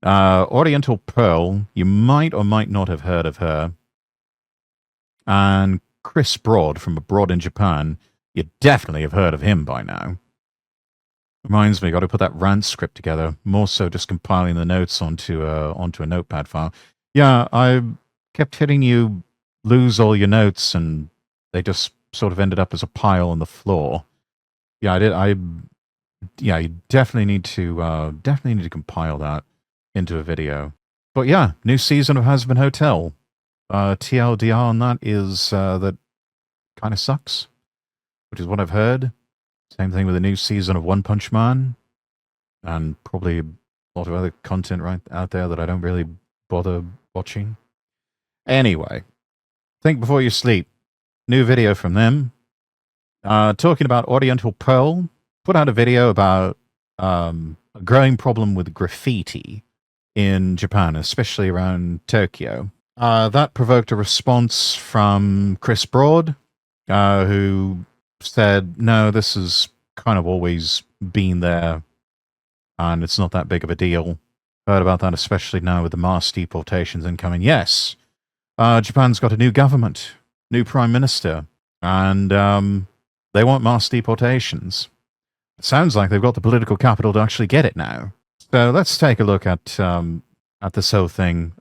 Oriental Pearl, you might or might not have heard of her. And Chris Broad from Abroad in Japan, you definitely have heard of him by now. Reminds me, got to put that rant script together. More so just compiling the notes onto a notepad file. Yeah, I kept hitting you lose all your notes, and they just sort of ended up as a pile on the floor. Yeah, I did. Yeah, you definitely need to compile that into a video. But yeah, new season of Husband Hotel. TLDR on that is that kind of sucks, which is what I've heard. Same thing with the new season of One Punch Man, and probably a lot of other content right out there that I don't really bother watching. Anyway, think before you sleep. New video from them. Talking about Oriental Pearl, put out a video about a growing problem with graffiti in Japan, especially around Tokyo. That provoked a response from Chris Broad, who said, no, this has kind of always been there, and it's not that big of a deal. Heard about that, especially now with the mass deportations incoming. Yes, Japan's got a new government, new prime minister, and they want mass deportations. It sounds like they've got the political capital to actually get it now. So let's take a look at this whole thing.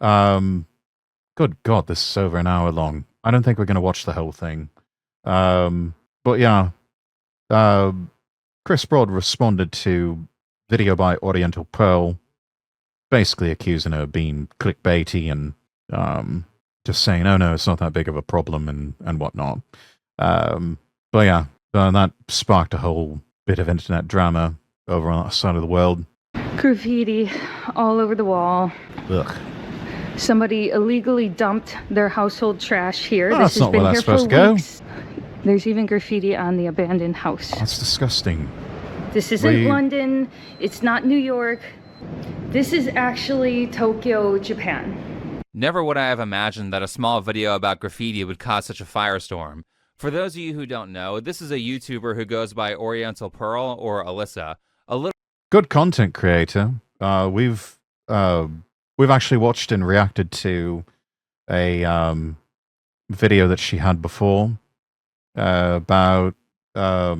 Good God, this is over an hour long. I don't think we're going to watch the whole thing. But yeah, Chris Broad responded to video by Oriental Pearl, basically accusing her of being clickbaity and just saying, oh no, it's not that big of a problem and whatnot. But yeah, that sparked a whole bit of internet drama over on that side of the world. Graffiti all over the wall. Ugh. Somebody illegally dumped their household trash here. Oh, this that's not where that's supposed to go. There's even graffiti on the abandoned house. That's disgusting. This isn't London. It's not New York. This is actually Tokyo, Japan. Never would I have imagined that a small video about graffiti would cause such a firestorm. For those of you who don't know, this is a YouTuber who goes by Oriental Pearl or Alyssa. A little good content creator. We've actually watched and reacted to a video that she had before about a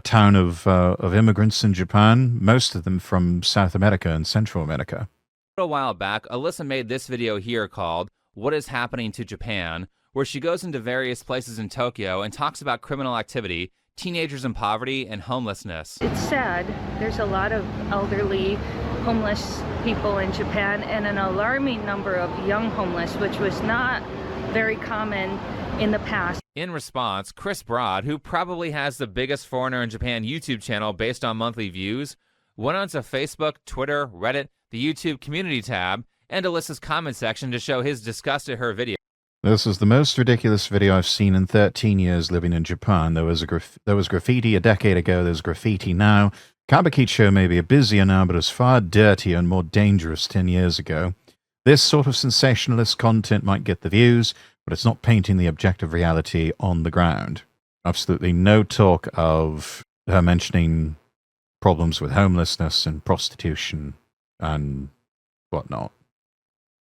town of immigrants in Japan, most of them from South America and Central America. A while back, Alyssa made this video here called "What is Happening to Japan," where she goes into various places in Tokyo and talks about criminal activity, teenagers in poverty, and homelessness. It's sad. There's a lot of elderly homeless people in Japan and an alarming number of young homeless, which was not very common in the past. In response, Chris Broad, who probably has the biggest foreigner in Japan YouTube channel based on monthly views, went onto Facebook, Twitter, Reddit, the YouTube community tab, and Alyssa's comment section to show his disgust at her video. This is the most ridiculous video I've seen in 13 years living in Japan. There was graffiti a decade ago, there's graffiti now. Kabukicho may be busier now, but it was far dirtier and more dangerous 10 years ago. This sort of sensationalist content might get the views, but it's not painting the objective reality on the ground. Absolutely no talk of her mentioning problems with homelessness and prostitution and whatnot.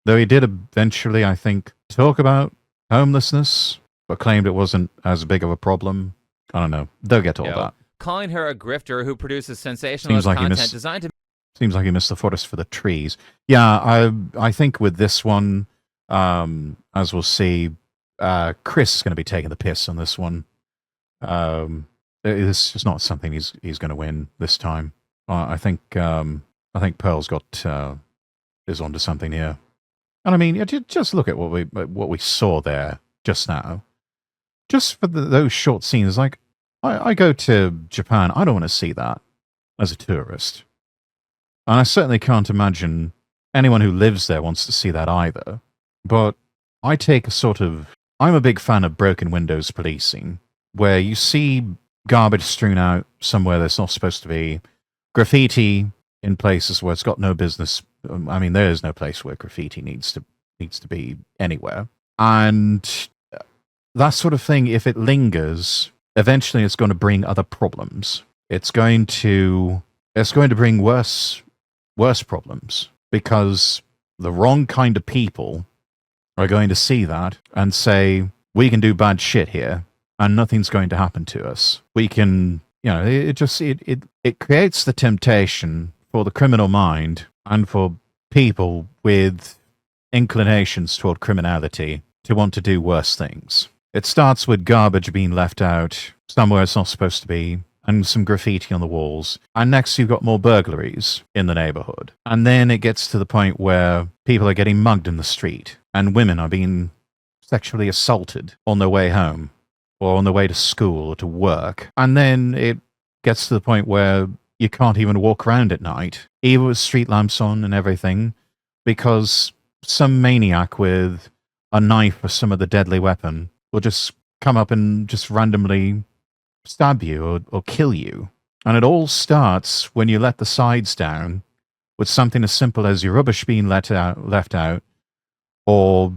Though he did eventually, I think, talk about homelessness, but claimed it wasn't as big of a problem. I don't know. They'll get all that. Calling her a grifter who produces sensationalist content designed to... Seems like he missed the forest for the trees. Yeah, I think with this one, as we'll see, Chris is going to be taking the piss on this one. This is not something he's going to win this time. I think Pearl's got is onto something here. And I mean, just look at what we saw there just now. Just for those short scenes, like I go to Japan, I don't want to see that as a tourist, and I certainly can't imagine anyone who lives there wants to see that either. But I'm a big fan of broken windows policing, where you see garbage strewn out somewhere that's not supposed to be, graffiti in places where it's got no business. I mean, there is no place where graffiti needs to be anywhere. And that sort of thing, if it lingers, eventually it's going to bring other problems. It's going to bring worse problems. because the wrong kind of people are going to see that and say, we can do bad shit here and nothing's going to happen to us. We can, it creates the temptation for the criminal mind and for people with inclinations toward criminality to want to do worse things. It starts with garbage being left out somewhere it's not supposed to be, and some graffiti on the walls. And next you've got more burglaries in the neighborhood. And then it gets to the point where people are getting mugged in the street, and women are being sexually assaulted on their way home, or on their way to school or to work. And then it gets to the point where you can't even walk around at night, even with street lamps on and everything, because some maniac with a knife or some other deadly weapon will just come up and just randomly stab you or kill you. And it all starts when you let the sides down with something as simple as your rubbish being left out or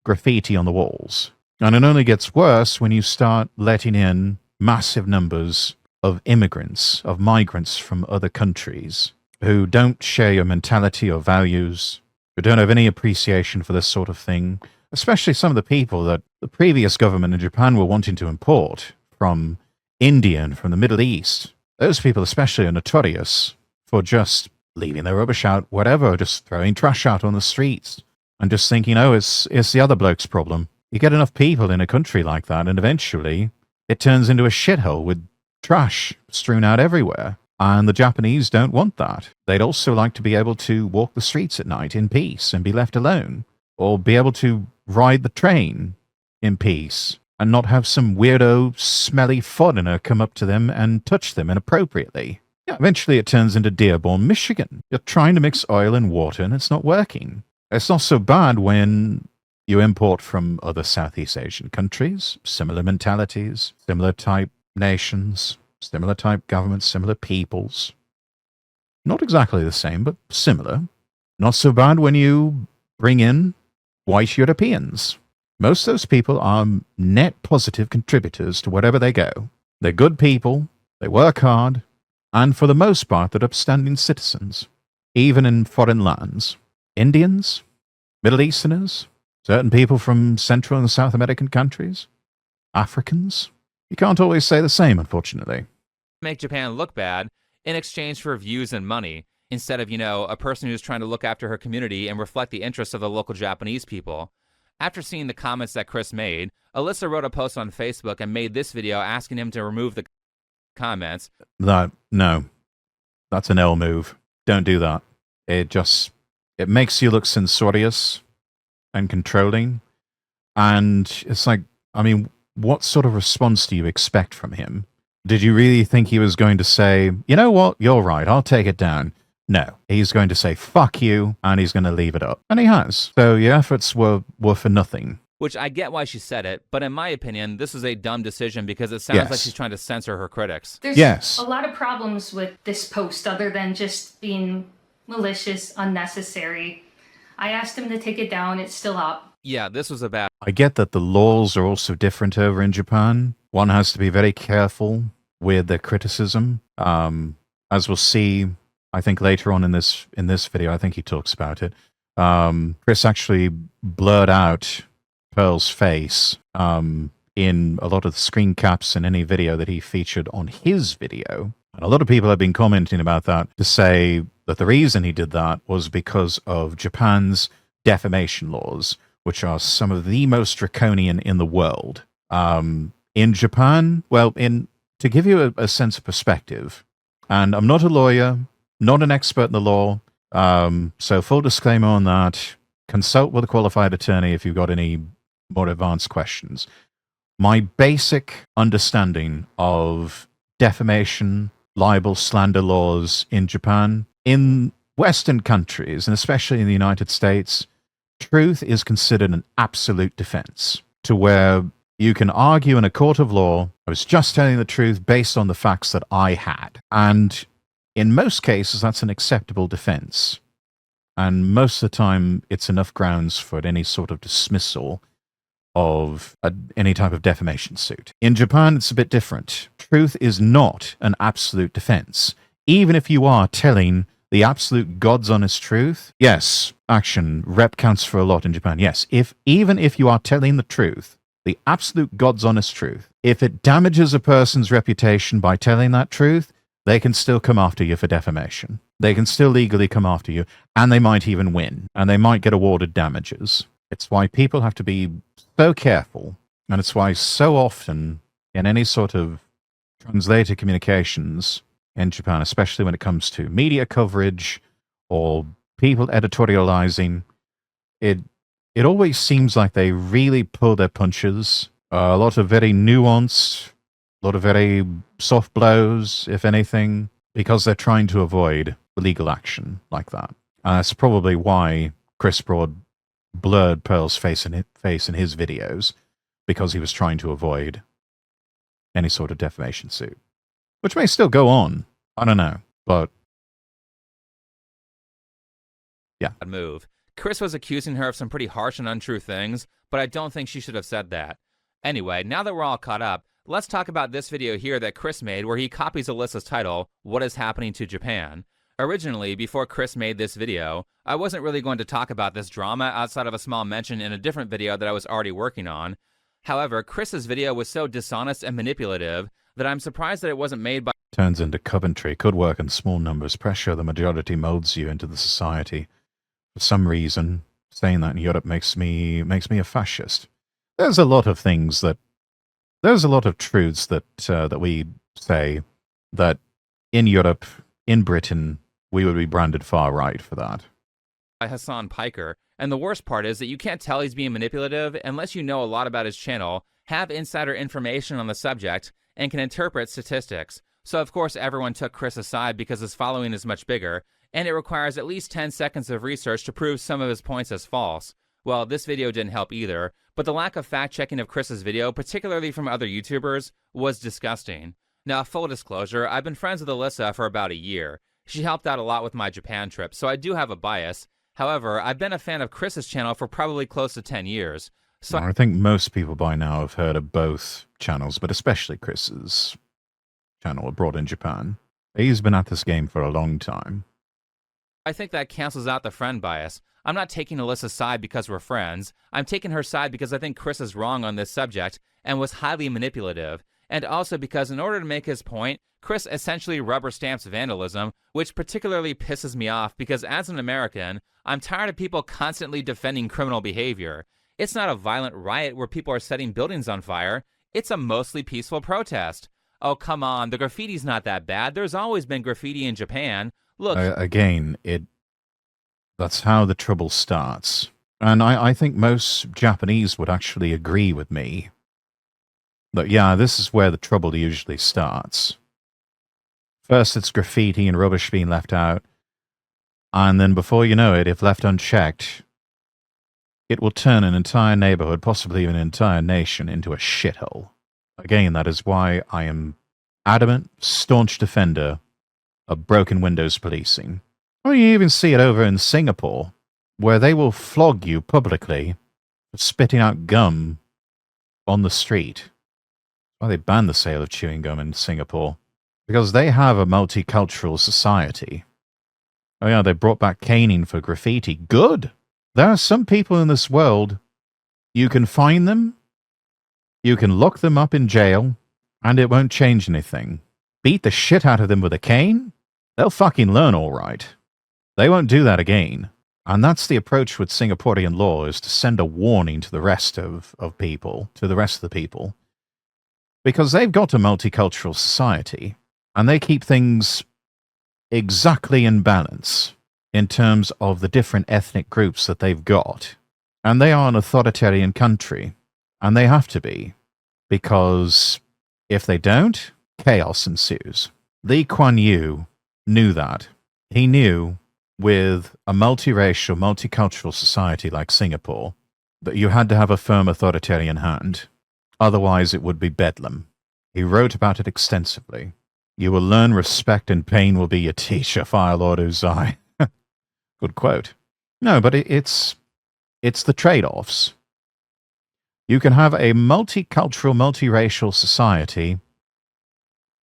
graffiti on the walls. And it only gets worse when you start letting in massive numbers of immigrants, of migrants from other countries who don't share your mentality or values, who don't have any appreciation for this sort of thing, especially some of the people that the previous government in Japan were wanting to import from India and from the Middle East. Those people especially are notorious for just leaving their rubbish out, whatever, just throwing trash out on the streets and just thinking, oh, it's the other bloke's problem. You get enough people in a country like that, and eventually it turns into a shithole with trash strewn out everywhere. And the Japanese don't want that. They'd also like to be able to walk the streets at night in peace and be left alone, or be able to ride the train in peace and not have some weirdo, smelly foreigner come up to them and touch them inappropriately. Yeah, eventually it turns into Dearborn, Michigan. You're trying to mix oil and water and it's not working. It's not so bad when you import from other Southeast Asian countries, similar mentalities, similar type nations, similar type governments, similar peoples. Not exactly the same, but similar. Not so bad when you bring in white Europeans. Most of those people are net positive contributors to wherever they go. They're good people, they work hard, and for the most part, they're upstanding citizens, even in foreign lands. Indians, Middle Easterners, certain people from Central and South American countries, Africans. You can't always say the same, unfortunately. Make Japan look bad in exchange for views and money, instead of, a person who's trying to look after her community and reflect the interests of the local Japanese people. After seeing the comments that Chris made, Alyssa wrote a post on Facebook and made this video asking him to remove the comments. No, that's an L move. Don't do that. It makes you look censorious and controlling. And it's like, what sort of response do you expect from him? Did you really think he was going to say, you know what, you're right, I'll take it down? No, he's going to say, fuck you, and he's going to leave it up. And he has. So your efforts were for nothing. Which I get why she said it, but in my opinion, this is a dumb decision because it sounds like she's trying to censor her critics. There's a lot of problems with this post other than just being malicious, unnecessary. I asked him to take it down, it's still up. Yeah, this was a bad... I get that the laws are also different over in Japan. One has to be very careful with their criticism. As we'll see, I think later on in this video, I think he talks about it. Chris actually blurred out Pearl's face in a lot of the screen caps in any video that he featured on his video. And a lot of people have been commenting about that to say that the reason he did that was because of Japan's defamation laws, which are some of the most draconian in the world. In Japan, to give you a sense of perspective, and I'm not a lawyer, not an expert in the law, so full disclaimer on that. Consult with a qualified attorney if you've got any more advanced questions. My basic understanding of defamation, libel, slander laws in Japan, in Western countries, and especially in the United States, truth is considered an absolute defense, to where you can argue in a court of law, I was just telling the truth based on the facts that I had. And in most cases, that's an acceptable defense. And most of the time, it's enough grounds for any sort of dismissal of any type of defamation suit. In Japan, it's a bit different. Truth is not an absolute defense. Even if you are telling the absolute God's honest truth, yes, action, rep counts for a lot in Japan. Yes, even if you are telling the truth, the absolute God's honest truth, if it damages a person's reputation by telling that truth, they can still come after you for defamation. They can still legally come after you, and they might even win, and they might get awarded damages. It's why people have to be so careful, and it's why so often in any sort of translator communications in Japan, especially when it comes to media coverage or people editorializing, it always seems like they really pull their punches. A lot of very nuanced, a lot of very soft blows, if anything, because they're trying to avoid legal action like that. And that's probably why Chris Broad blurred Pearl's face in his videos, because he was trying to avoid any sort of defamation suit, which may still go on. I don't know, but yeah. Move. Chris was accusing her of some pretty harsh and untrue things, but I don't think she should have said that. Anyway, now that we're all caught up, let's talk about this video here that Chris made where he copies Alyssa's title, What is Happening to Japan? Originally, before Chris made this video, I wasn't really going to talk about this drama outside of a small mention in a different video that I was already working on. However, Chris's video was so dishonest and manipulative that I'm surprised that it wasn't made by... Turns into Coventry, could work in small numbers. Pressure the majority molds you into the society. For some reason, saying that in Europe makes me a fascist. There's a lot of things that... There's a lot of truths that we say that in Europe, in Britain, we would be branded far right for that. By Hassan Piker, and the worst part is that you can't tell he's being manipulative unless you know a lot about his channel, have insider information on the subject, and can interpret statistics. So of course everyone took Chris aside because his following is much bigger, and it requires at least 10 seconds of research to prove some of his points as false. Well, this video didn't help either, but the lack of fact-checking of Chris's video, particularly from other YouTubers, was disgusting. Now, full disclosure, I've been friends with Alyssa for about a year. She helped out a lot with my Japan trip, so I do have a bias. However, I've been a fan of Chris's channel for probably close to 10 years. So I think most people by now have heard of both channels, but especially Chris's channel abroad in Japan. He's been at this game for a long time. I think that cancels out the friend bias. I'm not taking Alyssa's side because we're friends. I'm taking her side because I think Chris is wrong on this subject and was highly manipulative. And also because in order to make his point, Chris essentially rubber stamps vandalism, which particularly pisses me off because as an American, I'm tired of people constantly defending criminal behavior. It's not a violent riot where people are setting buildings on fire. It's a mostly peaceful protest. Oh, come on, the graffiti's not that bad. There's always been graffiti in Japan. Look, again, that's how the trouble starts. And I think most Japanese would actually agree with me that, yeah, this is where the trouble usually starts. First, it's graffiti and rubbish being left out. And then before you know it, if left unchecked, it will turn an entire neighborhood, possibly even an entire nation, into a shithole. Again, that is why I am adamant, staunch defender of broken windows policing. I mean, you even see it over in Singapore, where they will flog you publicly for spitting out gum on the street. Well, they banned the sale of chewing gum in Singapore because they have a multicultural society. Oh yeah, they brought back caning for graffiti. Good! There are some people in this world, you can find them, you can lock them up in jail, and it won't change anything. Beat the shit out of them with a cane? They'll fucking learn all right. They won't do that again. And that's the approach with Singaporean law, is to send a warning to the rest of people, to the rest of the people. Because they've got a multicultural society, and they keep things exactly in balance in terms of the different ethnic groups that they've got. And they are an authoritarian country, and they have to be, because if they don't, chaos ensues. Lee Kuan Yew knew that. He knew with a multiracial, multicultural society like Singapore that you had to have a firm authoritarian hand. Otherwise, it would be bedlam. He wrote about it extensively. You will learn respect and pain will be your teacher, Fire Lord Uzai. Good quote. No, but it's the trade-offs. You can have a multicultural, multiracial society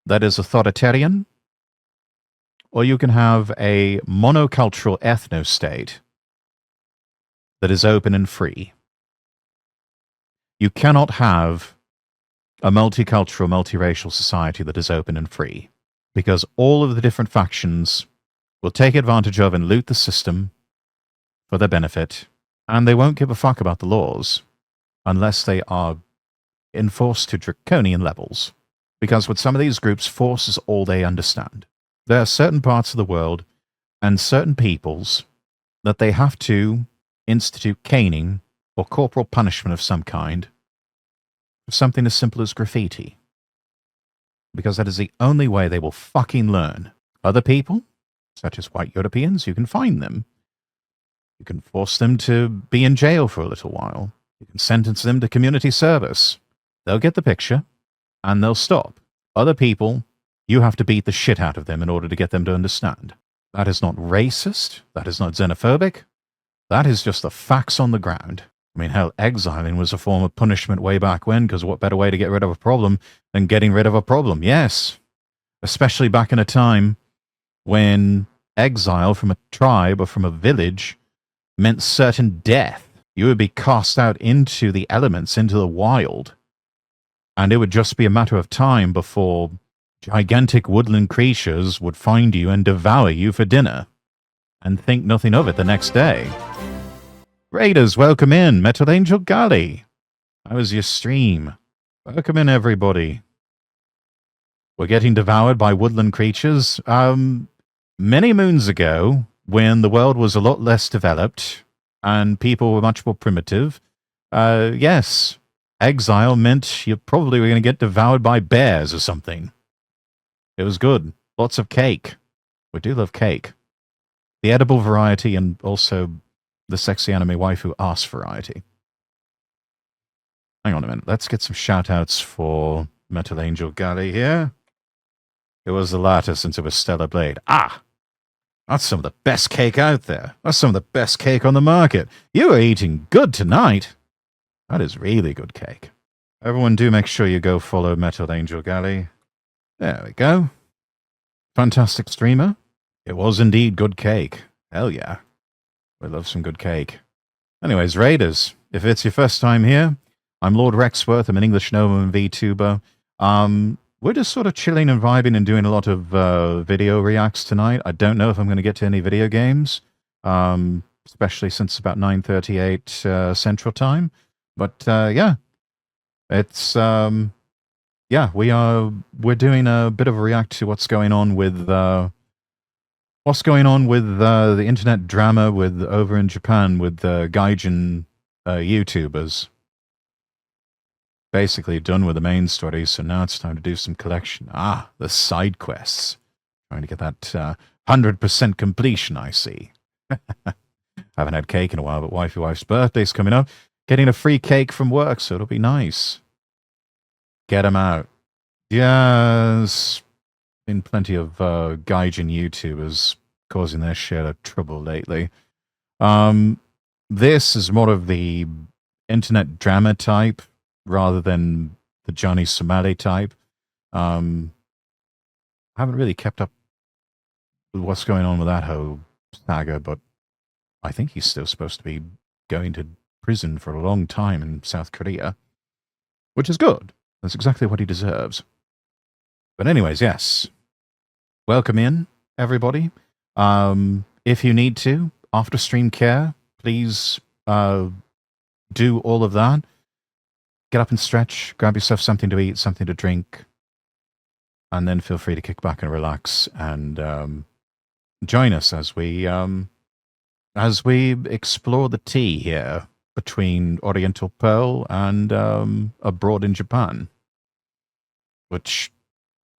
that is authoritarian, or you can have a monocultural ethno-state that is open and free. You cannot have a multicultural, multiracial society that is open and free, because all of the different factions will take advantage of and loot the system for their benefit, and they won't give a fuck about the laws unless they are enforced to draconian levels. Because with some of these groups, force is all they understand. There are certain parts of the world and certain peoples that they have to institute caning or corporal punishment of some kind for something as simple as graffiti. Because that is the only way they will fucking learn. Other people, such as white Europeans, you can fine them. You can force them to be in jail for a little while. You can sentence them to community service. They'll get the picture, and they'll stop. Other people, you have to beat the shit out of them in order to get them to understand. That is not racist. That is not xenophobic. That is just the facts on the ground. I mean, hell, exiling was a form of punishment way back when, because what better way to get rid of a problem than getting rid of a problem? Yes. Especially back in a time when exile from a tribe or from a village meant certain death. You would be cast out into the elements, into the wild, and it would just be a matter of time before gigantic woodland creatures would find you and devour you for dinner, and think nothing of it the next day. Raiders, welcome in. Metal Angel Galley. How was your stream? Welcome in, everybody. We're getting devoured by woodland creatures. Many moons ago, when the world was a lot less developed and people were much more primitive, yes, exile meant you probably were going to get devoured by bears or something. It was good. Lots of cake. We do love cake. The edible variety and also the sexy anime waifu ass variety. Hang on a minute. Let's get some shout-outs for Metal Angel Galley here. It was the latter since it was Stellar Blade. Ah! That's some of the best cake out there. That's some of the best cake on the market. You are eating good tonight. That is really good cake. Everyone do make sure you go follow Metal Angel Galley. There we go. Fantastic streamer. It was indeed good cake. Hell yeah. We love some good cake. Anyways, Raiders, if it's your first time here, I'm Lord Rexworth. I'm an English Nova and VTuber. We're just sort of chilling and vibing and doing a lot of video reacts tonight. I don't know if I'm going to get to any video games, especially since about 9:38 Central Time. But yeah, it's we're doing a bit of a react to what's going on with the internet drama with over in Japan with gaijin YouTubers. Basically done with the main story, so now it's time to do some collection. Ah, the side quests. Trying to get that 100% completion, I see. Haven't had cake in a while, but wife's birthday's coming up. Getting a free cake from work, so it'll be nice. Get 'em out. Yes. Been plenty of gaijin YouTubers causing their share of trouble lately. This is more of the internet drama type rather than the Johnny Somali type. I haven't really kept up with what's going on with that whole saga, but I think he's still supposed to be going to prison for a long time in South Korea, which is good. That's exactly what he deserves. But anyways, yes. Welcome in, everybody. If you need to, after stream care, please do all of that. Get up and stretch, grab yourself something to eat, something to drink, and then feel free to kick back and relax and join us as we explore the tea here between Oriental Pearl and abroad in Japan. Which,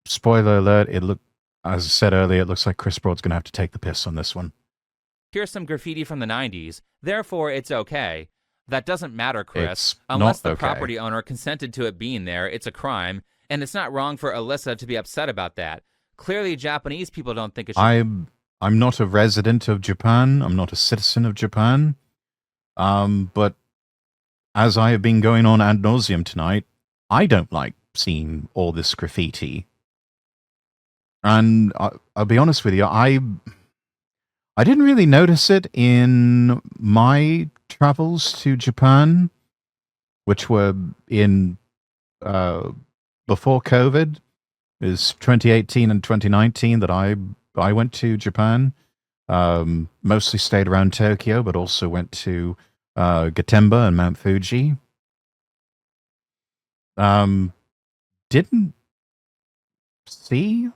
spoiler alert, as I said earlier, it looks like Chris Broad's going to have to take the piss on this one. Here's some graffiti from the 90s, therefore it's okay. That doesn't matter, Chris. It's Unless not the okay. property owner consented to it being there, it's a crime, and it's not wrong for Alyssa to be upset about that. Clearly, Japanese people don't think it should. I'm not a resident of Japan. I'm not a citizen of Japan. But as I have been going on ad nauseum tonight, I don't like seeing all this graffiti. And I'll be honest with you. I didn't really notice it in my travels to Japan, which were in before COVID. It was 2018 and 2019 that I went to Japan. Mostly stayed around Tokyo, but also went to Gotemba and Mount Fuji. Didn't see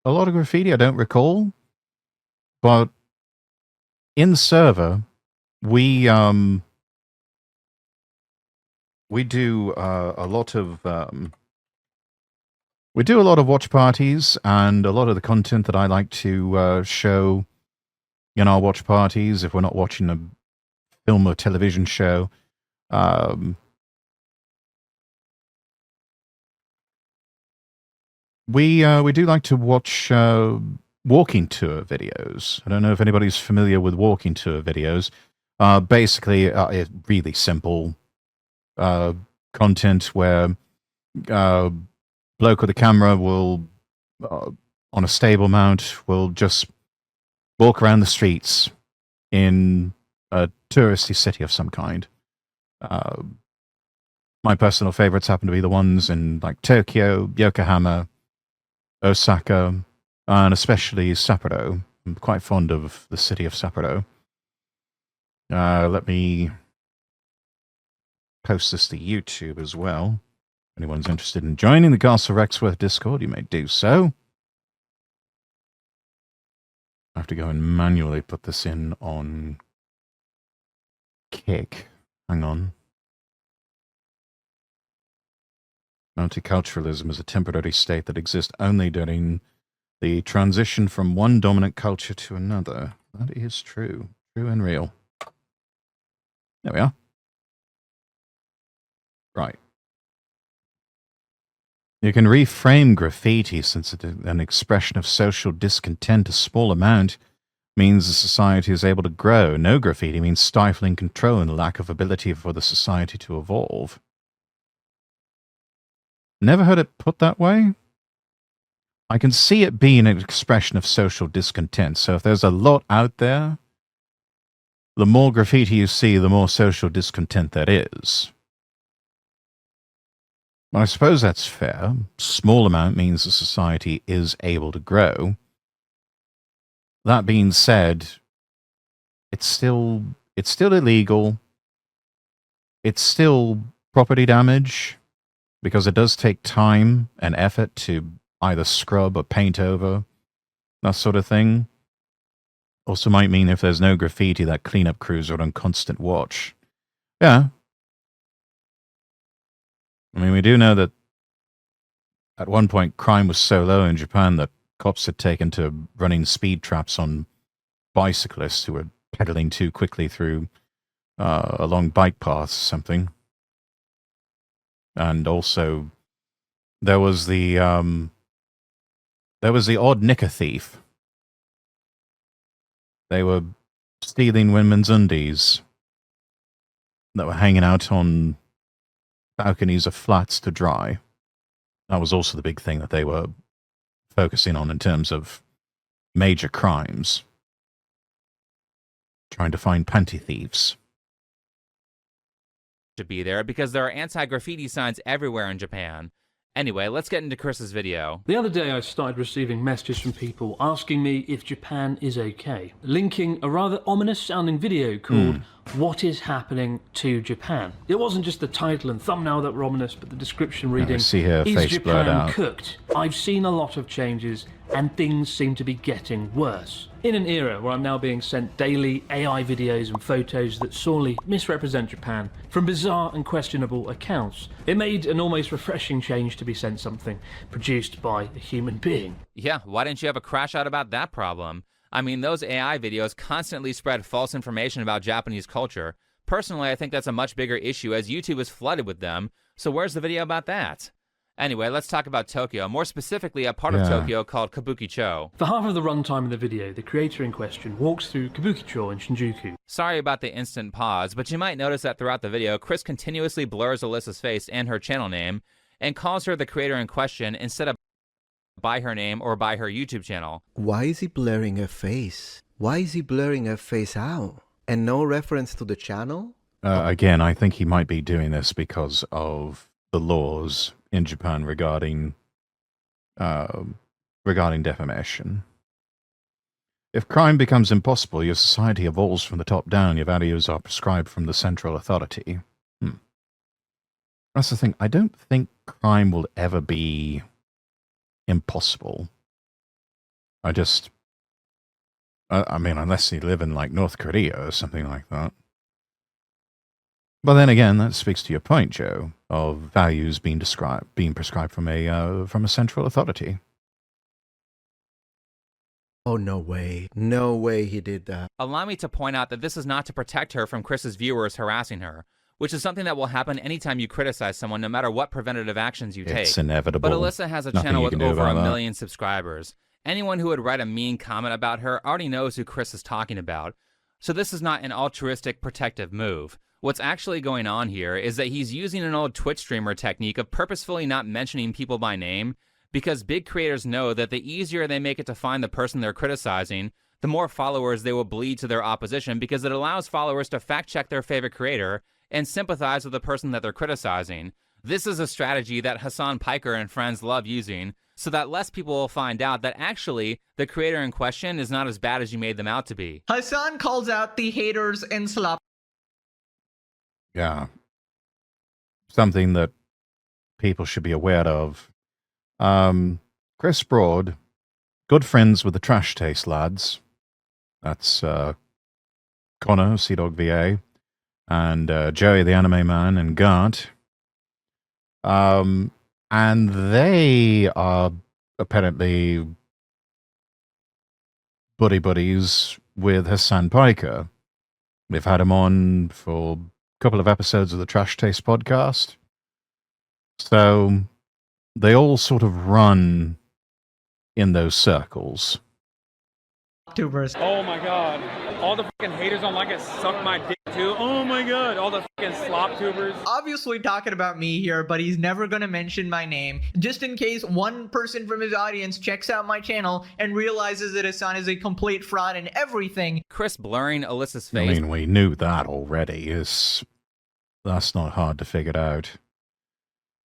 a lot of graffiti. I don't recall, but in the server, we do a lot of watch parties, and a lot of the content that I like to show in our watch parties, if we're not watching a film or television show, we do like to watch walking tour videos. I don't know if anybody's familiar with walking tour videos. Basically, it's really simple content where bloke with the camera will, on a stable mount, will just walk around the streets in a touristy city of some kind. My personal favorites happen to be the ones in like Tokyo, Yokohama, Osaka, and especially Sapporo. I'm quite fond of the city of Sapporo. Let me post this to YouTube as well. If anyone's interested in joining the Castle Rexworth Discord, you may do so. I have to go and manually put this in on Kick. Hang on. Multiculturalism is a temporary state that exists only during the transition from one dominant culture to another. That is true. True and real. There we are. Right. You can reframe graffiti since it's an expression of social discontent. A small amount means the society is able to grow. No graffiti means stifling control and lack of ability for the society to evolve. Never heard it put that way. I can see it being an expression of social discontent. So if there's a lot out there, the more graffiti you see, the more social discontent there is. I suppose that's fair. Small amount means the society is able to grow. That being said, it's still illegal. It's still property damage because it does take time and effort to either scrub or paint over, that sort of thing. Also might mean if there's no graffiti, that cleanup crews are on constant watch. Yeah. I mean, we do know that at one point crime was so low in Japan that cops had taken to running speed traps on bicyclists who were pedaling too quickly through along bike paths or something. And also, there was the odd knicker thief. They were stealing women's undies that were hanging out on balconies of flats to dry. That was also the big thing that they were focusing on in terms of major crimes. Trying to find panty thieves. To be there because there are anti-graffiti signs everywhere in Japan. Anyway, let's get into Chris's video. The other day I started receiving messages from people asking me if Japan is okay, linking a rather ominous sounding video called What is Happening to Japan? It wasn't just the title and thumbnail that were ominous, but the description reading, see her Is face blurred Japan out. cooked? I've seen a lot of changes and things seem to be getting worse. In an era where I'm now being sent daily AI videos and photos that sorely misrepresent Japan from bizarre and questionable accounts, it made an almost refreshing change to be sent something produced by a human being. Yeah, why didn't you have a crash out about that problem? I mean, those AI videos constantly spread false information about Japanese culture. Personally, I think that's a much bigger issue as YouTube is flooded with them, so where's the video about that? Anyway, let's talk about Tokyo, more specifically a part of Tokyo called Kabukicho. For half of the runtime of the video, the creator in question walks through Kabukicho in Shinjuku. Sorry about the instant pause, but you might notice that throughout the video, Chris continuously blurs Alyssa's face and her channel name, and calls her the creator in question instead of by her name or by her YouTube channel. Why is he blurring her face? Why is he blurring her face out? And no reference to the channel? Again, I think he might be doing this because of the laws in Japan regarding defamation. If crime becomes impossible, your society evolves from the top down. Your values are prescribed from the central authority. That's the thing. I don't think crime will ever be impossible. I mean, unless you live in like North Korea or something like that. But then again, that speaks to your point, Joe, of values being prescribed from a central authority. Oh, no way. No way he did that. Allow me to point out that this is not to protect her from Chris's viewers harassing her, which is something that will happen anytime you criticize someone, no matter what preventative actions you take. It's inevitable. But Alyssa has a channel with over 1 million subscribers. Anyone who would write a mean comment about her already knows who Chris is talking about. So this is not an altruistic, protective move. What's actually going on here is that he's using an old Twitch streamer technique of purposefully not mentioning people by name, because big creators know that the easier they make it to find the person they're criticizing, the more followers they will bleed to their opposition, because it allows followers to fact-check their favorite creator and sympathize with the person that they're criticizing. This is a strategy that Hassan Piker and friends love using, so that less people will find out that actually the creator in question is not as bad as you made them out to be. Hassan calls out the haters in slop. Yeah. Something that people should be aware of. Chris Broad, good friends with the Trash Taste lads. That's Connor, Sea-Dog VA, and Joey the Anime Man, and Gart. And they are apparently buddies with Hassan Piker. We've had him on for a couple of episodes of the Trash Taste podcast. So they all sort of run in those circles. Vtubers. Oh my god. All the fucking haters on like it suck my dick too. Oh my god. All the fucking slop tubers. Obviously talking about me here, but he's never gonna mention my name. Just in case one person from his audience checks out my channel and realizes that Hassan is a complete fraud and everything. Chris blurring Alyssa's I face. mean, we knew that already. That's not hard to figure out.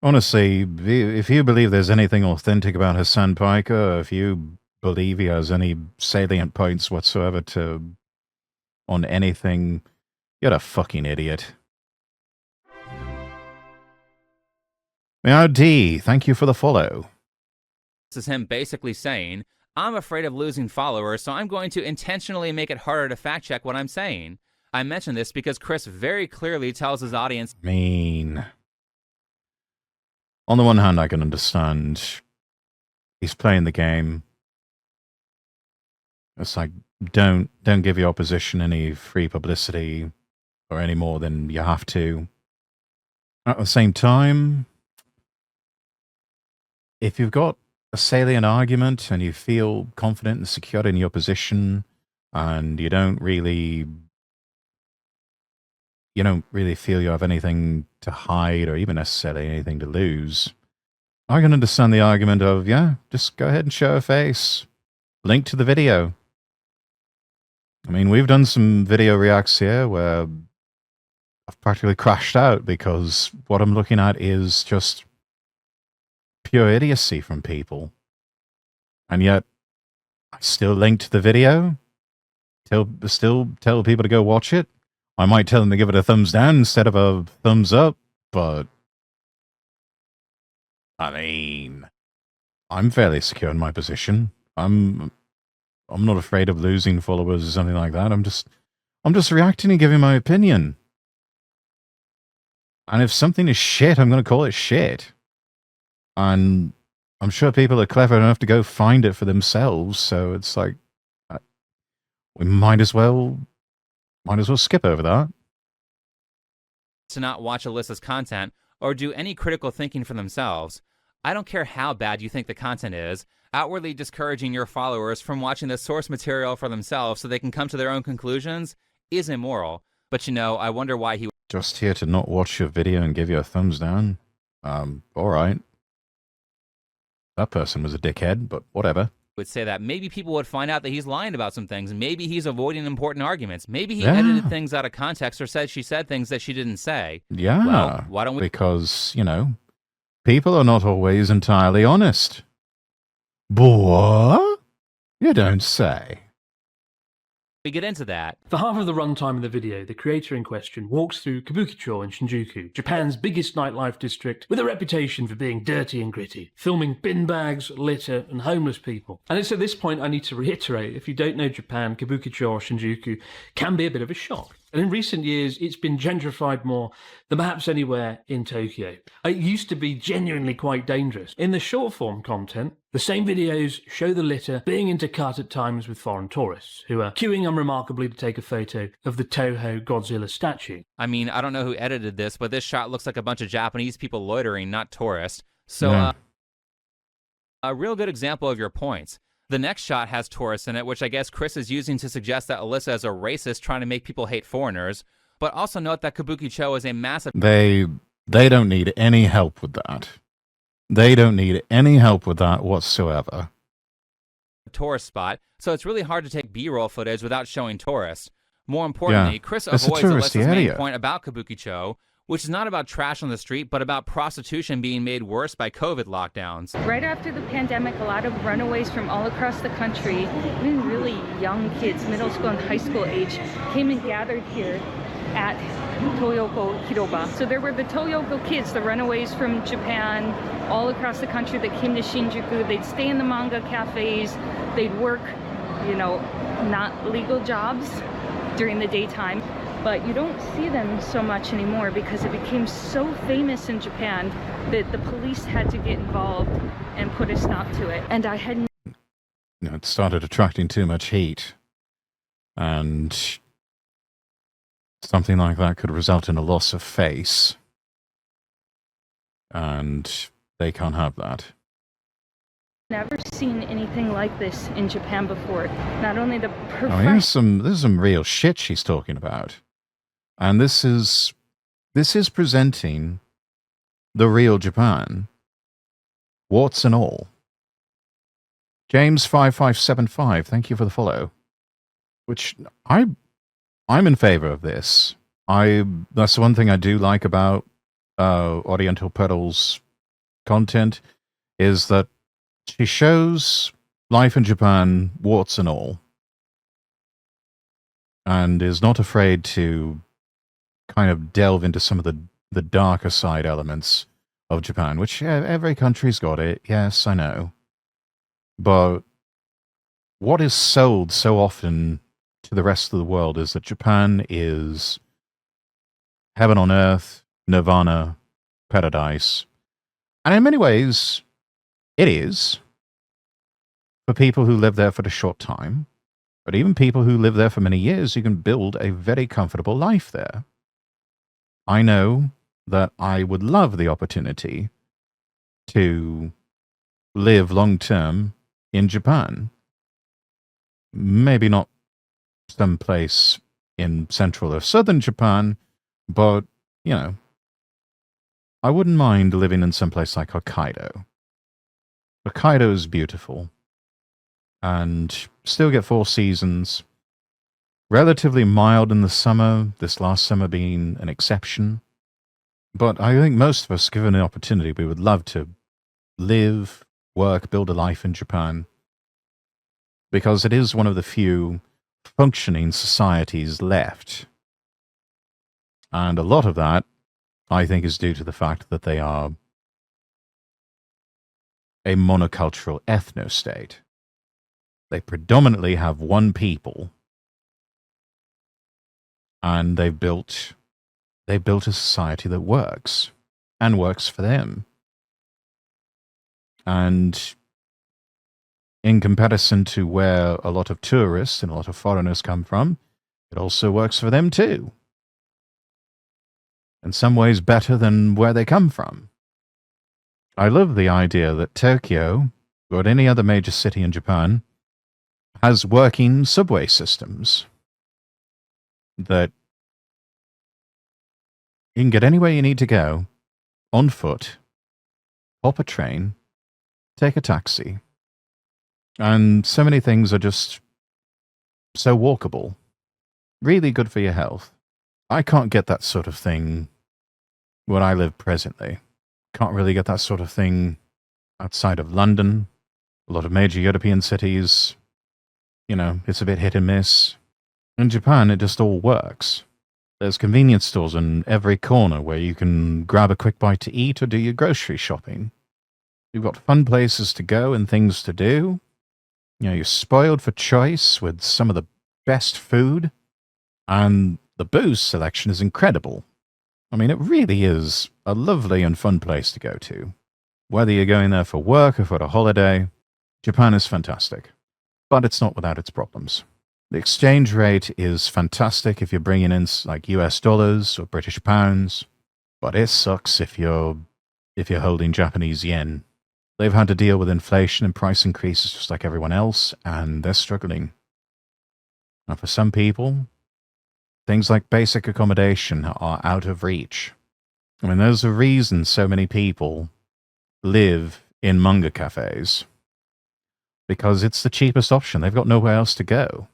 Honestly, if you believe there's anything authentic about Hassan Piker, if you believe he has any salient points whatsoever on anything, you're a fucking idiot. Meow D, thank you for the follow. This is him basically saying, I'm afraid of losing followers, so I'm going to intentionally make it harder to fact check what I'm saying. I mention this because Chris very clearly tells his audience, Mean. On the one hand, I can understand he's playing the game. It's like, don't give your opposition any free publicity or any more than you have to. At the same time, if you've got a salient argument and you feel confident and secure in your position, and you don't really feel you have anything to hide or even necessarily anything to lose, I can understand the argument of, yeah, just go ahead and show a face. Link to the video. I mean, we've done some video reacts here where I've practically crashed out because what I'm looking at is just pure idiocy from people. And yet, I still link to the video, still tell people to go watch it. I might tell them to give it a thumbs down instead of a thumbs up, but I mean, I'm fairly secure in my position. I'm not afraid of losing followers or something like that. I'm just reacting and giving my opinion. And if something is shit, I'm going to call it shit. And I'm sure people are clever enough to go find it for themselves. So it's like, we might as well skip over that. to not watch Alyssa's content or do any critical thinking for themselves. I don't care how bad you think the content is, outwardly discouraging your followers from watching the source material for themselves so they can come to their own conclusions is immoral. But you know, I wonder why he... Just here to not watch your video and give you a thumbs down? Alright. That person was a dickhead, but whatever. would say that maybe people would find out that he's lying about some things. Maybe he's avoiding important arguments. Maybe he Yeah. edited things out of context or said she said things that she didn't say. Yeah. Well, why don't we Because, people are not always entirely honest. Boy, you don't say. get into that? For half of the runtime of the video, the creator in question walks through Kabukicho in Shinjuku, Japan's biggest nightlife district, with a reputation for being dirty and gritty, filming bin bags, litter, and homeless people. And it's at this point I need to reiterate, if you don't know Japan, Kabukicho or Shinjuku can be a bit of a shock. And in recent years, it's been gentrified more than perhaps anywhere in Tokyo. It used to be genuinely quite dangerous. In the short form content, the same videos show the litter being intercut at times with foreign tourists, who are queuing unremarkably to take a photo of the Toho Godzilla statue. I mean, I don't know who edited this, but this shot looks like a bunch of Japanese people loitering, not tourists. So, Yeah. A real good example of your points. The next shot has tourists in it, which I guess Chris is using to suggest that Alyssa is a racist trying to make people hate foreigners. But also note that Kabukicho is a massive They don't need any help with that. They don't need any help with that whatsoever. tourist spot, so it's really hard to take B-roll footage without showing tourists. More importantly, Yeah. Chris It's a avoids touristy Alyssa's main area. point about Kabukicho, which is not about trash on the street, but about prostitution being made worse by COVID lockdowns. Right after the pandemic, a lot of runaways from all across the country, even really young kids, middle school and high school age, came and gathered here at Toyoko Hiroba. So there were the Toyoko kids, the runaways from Japan, all across the country that came to Shinjuku. They'd stay in the manga cafes, they'd work, not legal jobs during the daytime. But you don't see them so much anymore because it became so famous in Japan that the police had to get involved and put a stop to it. And I had It started attracting too much heat. And something like that could result in a loss of face. And they can't have that. never seen anything like this in Japan before. Not only the Oh, there's some real shit she's talking about. And this is presenting the real Japan, warts and all. James5575, thank you for the follow. Which I'm in favor of this. That's the one thing I do like about Oriental Petal's content, is that she shows life in Japan, warts and all, and is not afraid to kind of delve into some of the darker side elements of Japan, which every country's got it. Yes, I know. But what is sold so often to the rest of the world is that Japan is heaven on earth, nirvana, paradise. And in many ways, it is for people who live there for a short time. But even people who live there for many years, you can build a very comfortable life there. I know that I would love the opportunity to live long term in Japan. Maybe not someplace in central or southern Japan, but, I wouldn't mind living in someplace like Hokkaido. Hokkaido is beautiful and still get 4 seasons. Relatively mild in the summer, this last summer being an exception. But I think most of us, given the opportunity, we would love to live, work, build a life in Japan, because it is one of the few functioning societies left. And a lot of that, I think, is due to the fact that they are a monocultural ethno-state. They predominantly have one people, and they've built a society that works and works for them. And in comparison to where a lot of tourists and a lot of foreigners come from, it also works for them too. In some ways better than where they come from. I love the idea that Tokyo, or any other major city in Japan, has working subway systems that you can get anywhere you need to go on foot, hop a train, take a taxi. And so many things are just so walkable. Really good for your health. I can't get that sort of thing where I live presently. Can't really get that sort of thing outside of London. A lot of major European cities, it's a bit hit and miss. In Japan, it just all works. There's convenience stores in every corner where you can grab a quick bite to eat or do your grocery shopping. You've got fun places to go and things to do. You're spoiled for choice with some of the best food. And the booze selection is incredible. I mean, it really is a lovely and fun place to go to. Whether you're going there for work or for a holiday, Japan is fantastic. But it's not without its problems. The exchange rate is fantastic if you're bringing in like US dollars or British pounds, but it sucks if you're holding Japanese yen. They've had to deal with inflation and price increases just like everyone else, and they're struggling. And for some people, things like basic accommodation are out of reach. I mean, there's a reason so many people live in manga cafes. Because it's the cheapest option. They've got nowhere else to go.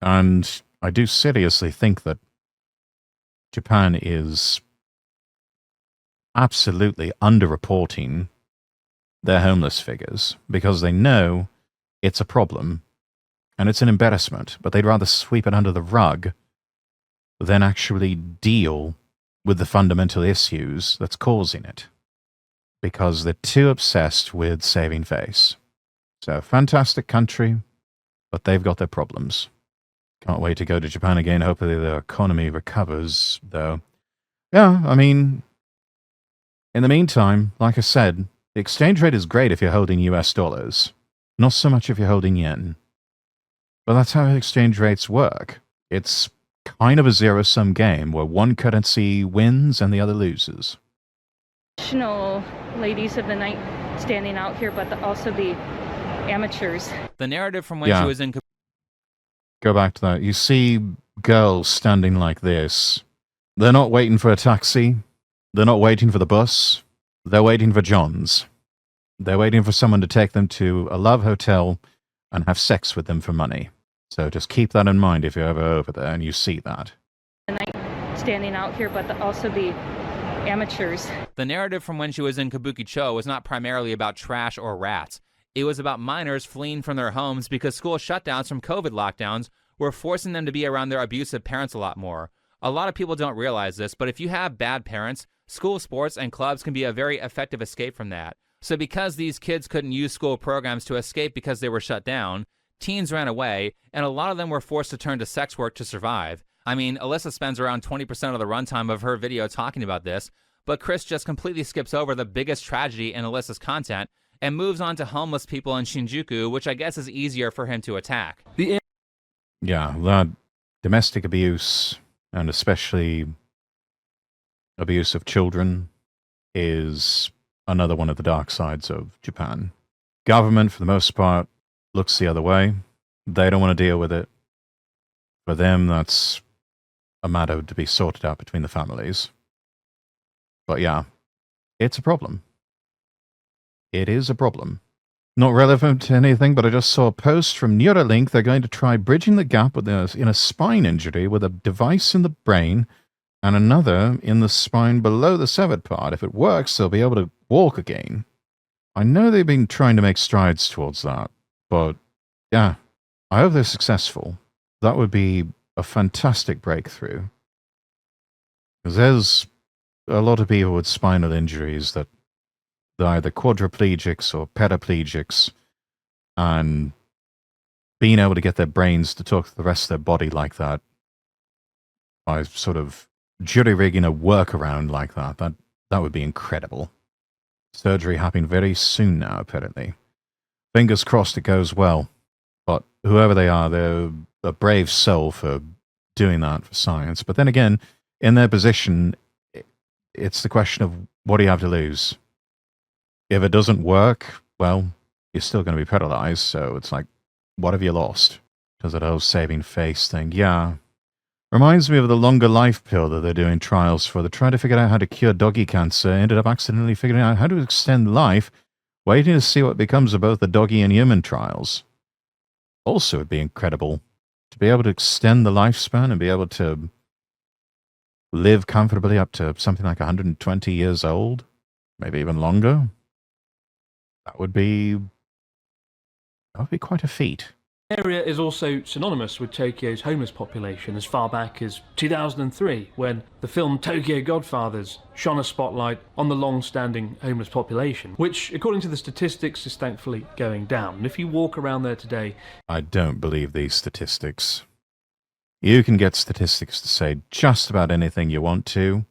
And I do seriously think that Japan is absolutely underreporting their homeless figures because they know it's a problem and it's an embarrassment, but they'd rather sweep it under the rug than actually deal with the fundamental issues that's causing it because they're too obsessed with saving face. So, fantastic country, but they've got their problems. Can't wait to go to Japan again. Hopefully the economy recovers, though. Yeah, I mean, in the meantime, like I said, the exchange rate is great if you're holding US dollars. Not so much if you're holding yen. But that's how exchange rates work. It's kind of a zero-sum game where one currency wins and the other loses. Traditional ladies of the night standing out here, but also the amateurs. The narrative from when she was in... Go back to that. You see girls standing like this. They're not waiting for a taxi. They're not waiting for the bus. They're waiting for Johns. They're waiting for someone to take them to a love hotel and have sex with them for money. So just keep that in mind if you're ever over there and you see that. The night standing out here, but also the amateurs. The narrative from when she was in Kabukicho was not primarily about trash or rats. It was about minors fleeing from their homes because school shutdowns from COVID lockdowns were forcing them to be around their abusive parents a lot more. A lot of people don't realize this, but if you have bad parents, school sports and clubs can be a very effective escape from that. So because these kids couldn't use school programs to escape because they were shut down, teens ran away, and a lot of them were forced to turn to sex work to survive. I mean, Alyssa spends around 20% of the runtime of her video talking about this, but Chris just completely skips over the biggest tragedy in Alyssa's content and moves on to homeless people in Shinjuku, which I guess is easier for him to attack. Yeah, that domestic abuse, and especially abuse of children, is another one of the dark sides of Japan. Government, for the most part, looks the other way. They don't want to deal with it. For them, that's a matter to be sorted out between the families. But yeah, it's a problem. It is a problem. Not relevant to anything, but I just saw a post from Neuralink. They're going to try bridging the gap in a spine injury with a device in the brain and another in the spine below the severed part. If it works, they'll be able to walk again. I know they've been trying to make strides towards that, but yeah, I hope they're successful. That would be a fantastic breakthrough. Because there's a lot of people with spinal injuries that they're either quadriplegics or paraplegics, and being able to get their brains to talk to the rest of their body like that, by sort of jury-rigging a workaround like that, that would be incredible. Surgery happening very soon now, apparently. Fingers crossed it goes well. But whoever they are, they're a brave soul for doing that for science. But then again, in their position, it's the question of what do you have to lose? If it doesn't work, well, you're still going to be paralyzed. So it's like, what have you lost? Because that whole saving face thing, yeah. Reminds me of the longer life pill that they're doing trials for. They're trying to figure out how to cure doggy cancer. Ended up accidentally figuring out how to extend life Waiting to see what becomes of both the doggy and human trials. Also, it'd be incredible to be able to extend the lifespan and be able to live comfortably up to something like 120 years old, maybe even longer. That would be quite a feat. The area is also synonymous with Tokyo's homeless population as far back as 2003, when the film Tokyo Godfathers shone a spotlight on the long-standing homeless population, which, according to the statistics, is thankfully going down. And if you walk around there today... I don't believe these statistics. You can get statistics to say just about anything you want to.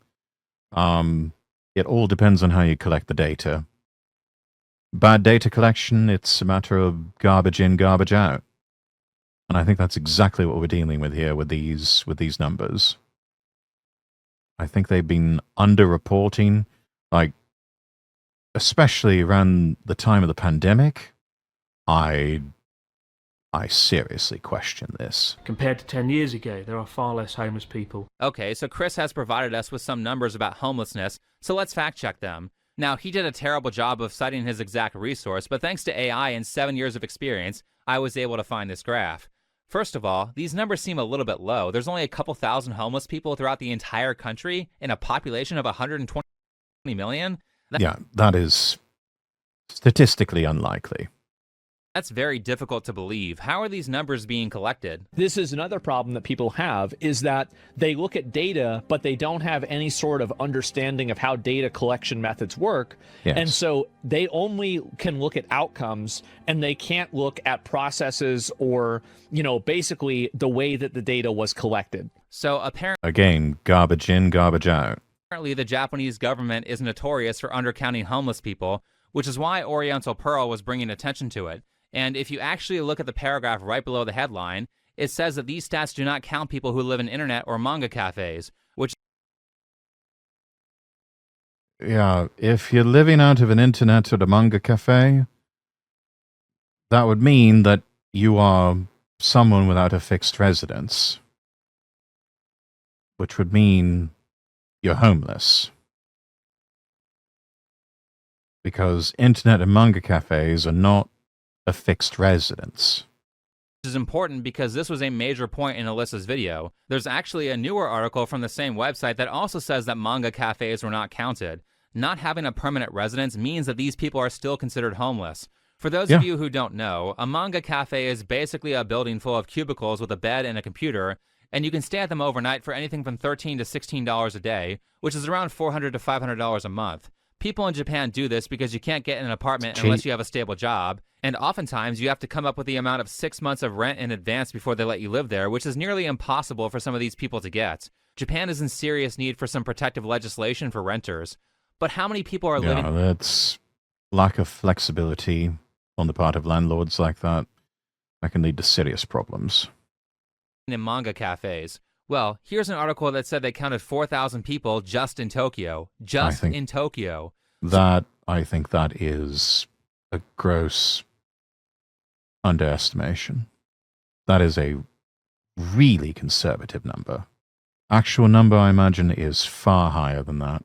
It all depends on how you collect the data. Bad data collection, it's a matter of garbage in, garbage out. And I think that's exactly what we're dealing with here with these numbers. I think they've been underreporting, like, especially around the time of the pandemic. I seriously question this. Compared to 10 years ago, there are far less homeless people. Okay, so Chris has provided us with some numbers about homelessness, so let's fact check them. Now, he did a terrible job of citing his exact resource, but thanks to AI and 7 years of experience, I was able to find this graph. First of all, these numbers seem a little bit low. There's only a couple thousand homeless people throughout the entire country in a population of 120 million. That is statistically unlikely. That's very difficult to believe. How are these numbers being collected? This is another problem that people have, is that they look at data, but they don't have any sort of understanding of how data collection methods work. Yes. And so they only can look at outcomes, and they can't look at processes or, basically the way that the data was collected. So apparently... Again, garbage in, garbage out. Apparently, the Japanese government is notorious for undercounting homeless people, which is why Oriental Pearl was bringing attention to it. And if you actually look at the paragraph right below the headline, it says that these stats do not count people who live in internet or manga cafes, which... Yeah, if you're living out of an internet or a manga cafe, that would mean that you are someone without a fixed residence, which would mean you're homeless. Because internet and manga cafes are not a fixed residence. This is important because this was a major point in Alyssa's video. There's actually a newer article from the same website that also says that manga cafes were not counted. Not having a permanent residence means that these people are still considered homeless. For those of you who don't know, a manga cafe is basically a building full of cubicles with a bed and a computer, and you can stay at them overnight for anything from $13 to $16 a day, which is around $400 to $500 a month. People in Japan do this because you can't get an apartment unless you have a stable job, and oftentimes you have to come up with the amount of 6 months of rent in advance before they let you live there, which is nearly impossible for some of these people to get. Japan is in serious need for some protective legislation for renters. But how many people are living... Yeah, that's lack of flexibility on the part of landlords like that. That can lead to serious problems. ...in manga cafes? Well, here's an article that said they counted 4,000 people just in Tokyo. Just in Tokyo. I think that is a gross underestimation. That is a really conservative number. Actual number, I imagine, is far higher than that.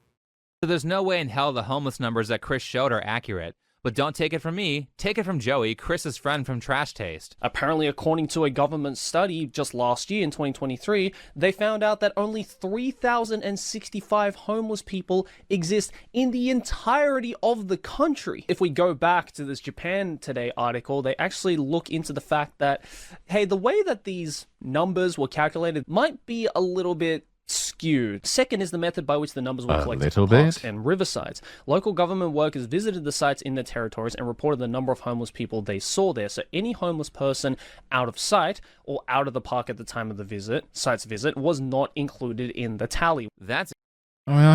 So there's no way in hell the homeless numbers that Chris showed are accurate. But don't take it from me, take it from Joey, Chris's friend from Trash Taste. Apparently, according to a government study just last year in 2023, they found out that only 3,065 homeless people exist in the entirety of the country. If we go back to this Japan Today article, they actually look into the fact that, hey, the way that these numbers were calculated might be a little bit skewed. Second is the method by which the numbers were collected in parks and riversides. Local government workers visited the sites in their territories and reported the number of homeless people they saw there. So any homeless person out of sight or out of the park at the time of the site's visit was not included in the tally. That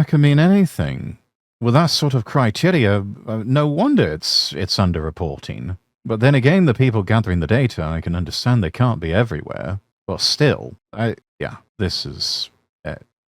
can mean anything. With that sort of criteria, no wonder it's underreporting. But then again, the people gathering the data, I can understand they can't be everywhere. But still, this is...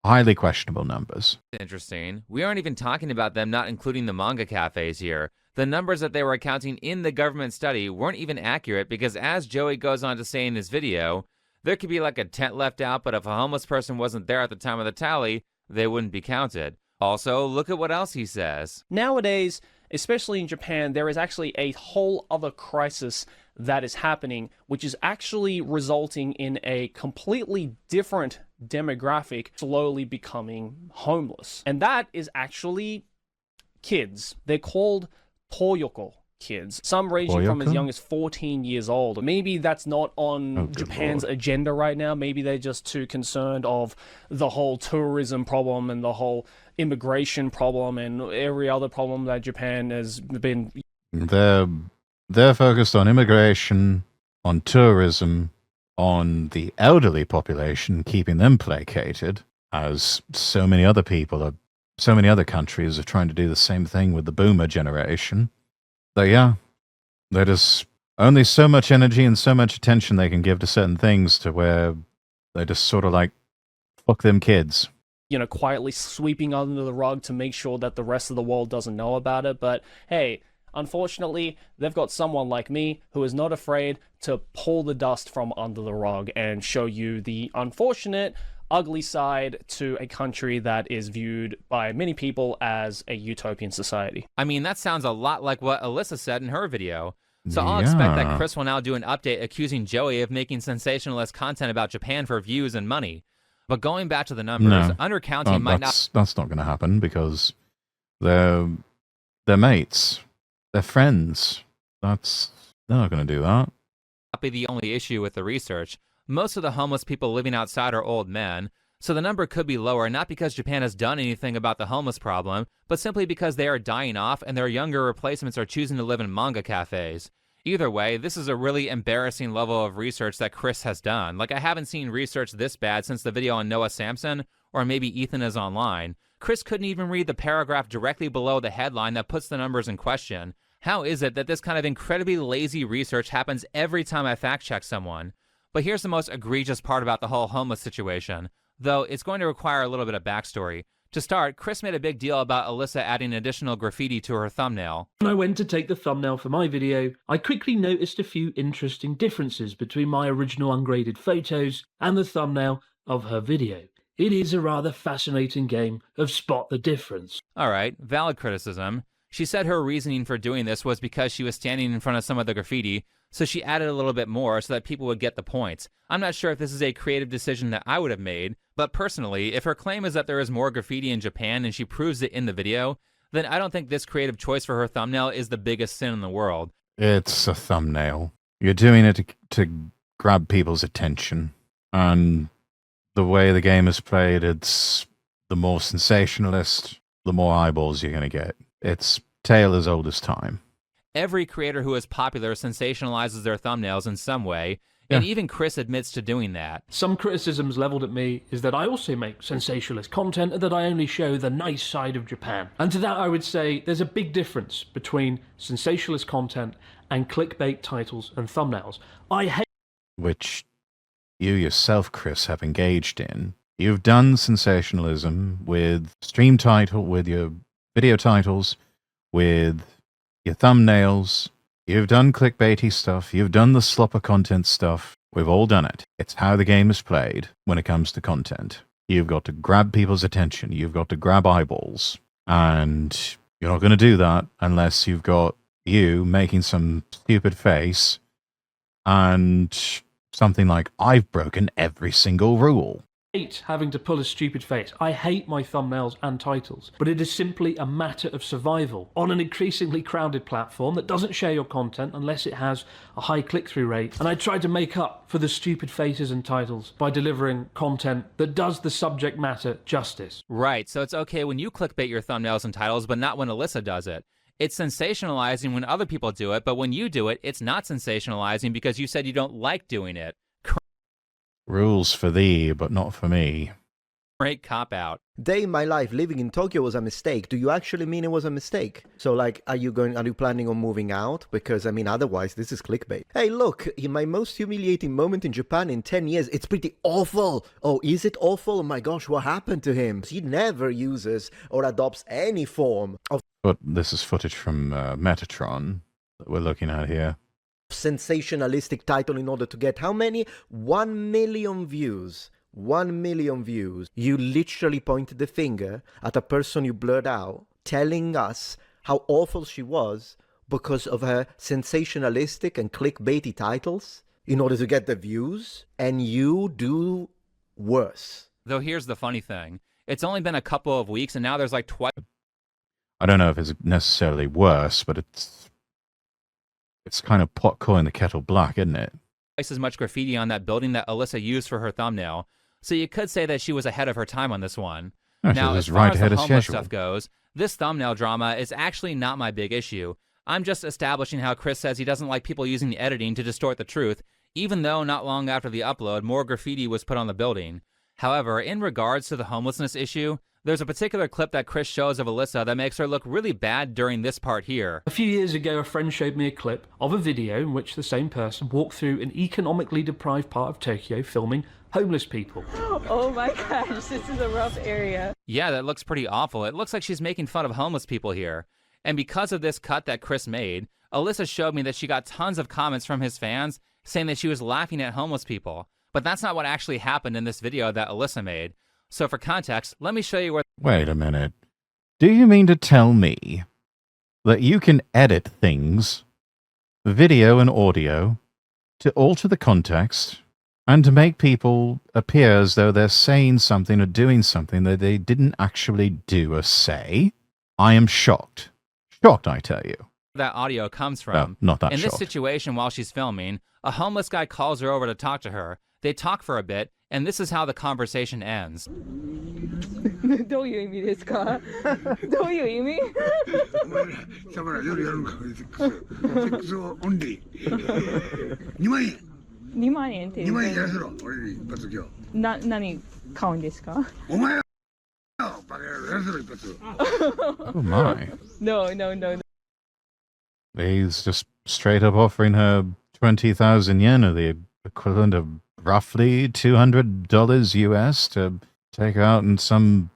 highly questionable numbers. Interesting. We aren't even talking about them not including the manga cafes here. The numbers that they were accounting in the government study weren't even accurate because, as Joey goes on to say in this video, there could be like a tent left out, but if a homeless person wasn't there at the time of the tally, they wouldn't be counted. Also, look at what else he says. Nowadays, especially in Japan, there is actually a whole other crisis that is happening, which is actually resulting in a completely different demographic slowly becoming homeless. And that is actually kids. They're called Toyoko kids, some ranging from as young as 14 years old. Maybe that's not on Japan's agenda right now. Maybe they're just too concerned of the whole tourism problem and the whole immigration problem and every other problem that Japan has been. They're focused on immigration, on tourism, on the elderly population, keeping them placated, as so many other countries are trying to do the same thing with the boomer generation. So yeah, there's only so much energy and so much attention they can give to certain things to where they just sort of like, fuck them kids. You know, quietly sweeping under the rug to make sure that the rest of the world doesn't know about it. But hey, unfortunately, they've got someone like me who is not afraid to pull the dust from under the rug and show you the unfortunate, ugly side to a country that is viewed by many people as a utopian society. I mean, that sounds a lot like what Alyssa said in her video. So I'll expect that Chris will now do an update accusing Joey of making sensationalist content about Japan for views and money. But going back to the numbers, undercounting might not... That's not going to happen because they're mates. They're friends. They're not going to do that. Be the only issue with the research. Most of the homeless people living outside are old men, so the number could be lower, not because Japan has done anything about the homeless problem, but simply because they are dying off and their younger replacements are choosing to live in manga cafes. Either way, this is a really embarrassing level of research that Chris has done. Like, I haven't seen research this bad since the video on Noah Samson, or maybe Ethan is online. Chris couldn't even read the paragraph directly below the headline that puts the numbers in question. How is it that this kind of incredibly lazy research happens every time I fact-check someone? But here's the most egregious part about the whole homeless situation, though it's going to require a little bit of backstory. To start, Chris made a big deal about Alyssa adding additional graffiti to her thumbnail. When I went to take the thumbnail for my video, I quickly noticed a few interesting differences between my original ungraded photos and the thumbnail of her video. It is a rather fascinating game of spot the difference. Alright, valid criticism. She said her reasoning for doing this was because she was standing in front of some of the graffiti, so she added a little bit more so that people would get the points. I'm not sure if this is a creative decision that I would have made, but personally, if her claim is that there is more graffiti in Japan and she proves it in the video, then I don't think this creative choice for her thumbnail is the biggest sin in the world. It's a thumbnail. You're doing it to grab people's attention, and the way the game is played, it's the more sensationalist, the more eyeballs you're going to get. It's tale as old as time. Every creator who is popular sensationalizes their thumbnails in some way, and even Chris admits to doing that. Some criticisms leveled at me is that I also make sensationalist content and that I only show the nice side of Japan. And to that I would say there's a big difference between sensationalist content and clickbait titles and thumbnails. I hate... Which you yourself, Chris, have engaged in. You've done sensationalism with stream title, with your video titles, with your thumbnails. You've done clickbaity stuff. You've done the slopper content stuff. We've all done it. It's how the game is played when it comes to content. You've got to grab people's attention. You've got to grab eyeballs. And you're not going to do that unless you've got you making some stupid face and something like, I've broken every single rule. Hate having to pull a stupid face. I hate my thumbnails and titles, but it is simply a matter of survival on an increasingly crowded platform that doesn't share your content unless it has a high click-through rate. And I try to make up for the stupid faces and titles by delivering content that does the subject matter justice. Right, so it's okay when you clickbait your thumbnails and titles, but not when Alyssa does it. It's sensationalizing when other people do it, but when you do it, it's not sensationalizing because you said you don't like doing it. Rules for thee, but not for me. Great cop-out. Day in my life living in Tokyo was a mistake. Do you actually mean it was a mistake? So, like, are you planning on moving out? Because, I mean, otherwise, this is clickbait. Hey, look, in my most humiliating moment in Japan in 10 years, it's pretty awful. Oh, is it awful? Oh my gosh, what happened to him? He never uses or adopts any form of... But this is footage from Metatron that we're looking at here. sensationalistic title in order to get how many? 1 million views. 1 million views. You literally pointed the finger at a person you blurred out, telling us how awful she was because of her sensationalistic and clickbaity titles in order to get the views, and you do worse. Though here's the funny thing. It's only been a couple of weeks, and now there's like twice I don't know if it's necessarily worse, but it's kind of pot calling the kettle black, isn't it? as much graffiti on that building that Alyssa used for her thumbnail. So you could say that she was ahead of her time on this one. No, Now, she as was far right as ahead the of homeless schedule. stuff goes, this thumbnail drama is actually not my big issue. I'm just establishing how Chris says he doesn't like people using the editing to distort the truth, even though not long after the upload, more graffiti was put on the building. However, in regards to the homelessness issue, there's a particular clip that Chris shows of Alyssa that makes her look really bad during this part here. A few years ago, a friend showed me a clip of a video in which the same person walked through an economically deprived part of Tokyo filming homeless people. Oh my gosh, this is a rough area. Yeah, that looks pretty awful. It looks like she's making fun of homeless people here. And because of this cut that Chris made, Alyssa showed me that she got tons of comments from his fans saying that she was laughing at homeless people. But that's not what actually happened in this video that Alyssa made. So for context, let me show you where... Wait a minute. Do you mean to tell me that you can edit things, video and audio, to alter the context and to make people appear as though they're saying something or doing something that they didn't actually do or say? I am shocked. Shocked, I tell you. that audio comes from? Well, not that In this shocked. situation, while she's filming, a homeless guy calls her over to talk to her. They talk for a bit, and this is how the conversation ends. どういう意味ですかどういう意味だから夜やるんかセックスオンリー2万円2万円って2万円やらせろ俺に一発今日何買うんですかお前はバカ野郎やらせろ一発 Oh my. No, no, no, no. He's just straight up offering her 20,000 yen, or the equivalent of roughly $200 US, to take her out in some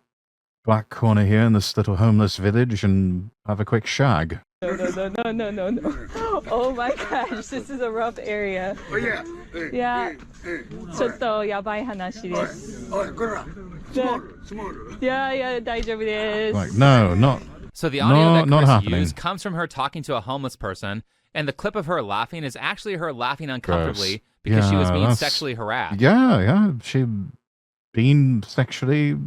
black corner here in this little homeless village and have a quick shag. No, no, no, no, no, no, no. Oh my gosh, this is a rough area. Oh yeah. Yeah. ちょっとやばい話です。おいこらスモールいやいや大丈夫です。 Like, no, not... So the audio not that Chris happening. used comes from her talking to a homeless person, and the clip of her laughing is actually her laughing uncomfortably because she was Yeah, being that's- sexually harassed. Yeah, she been sexually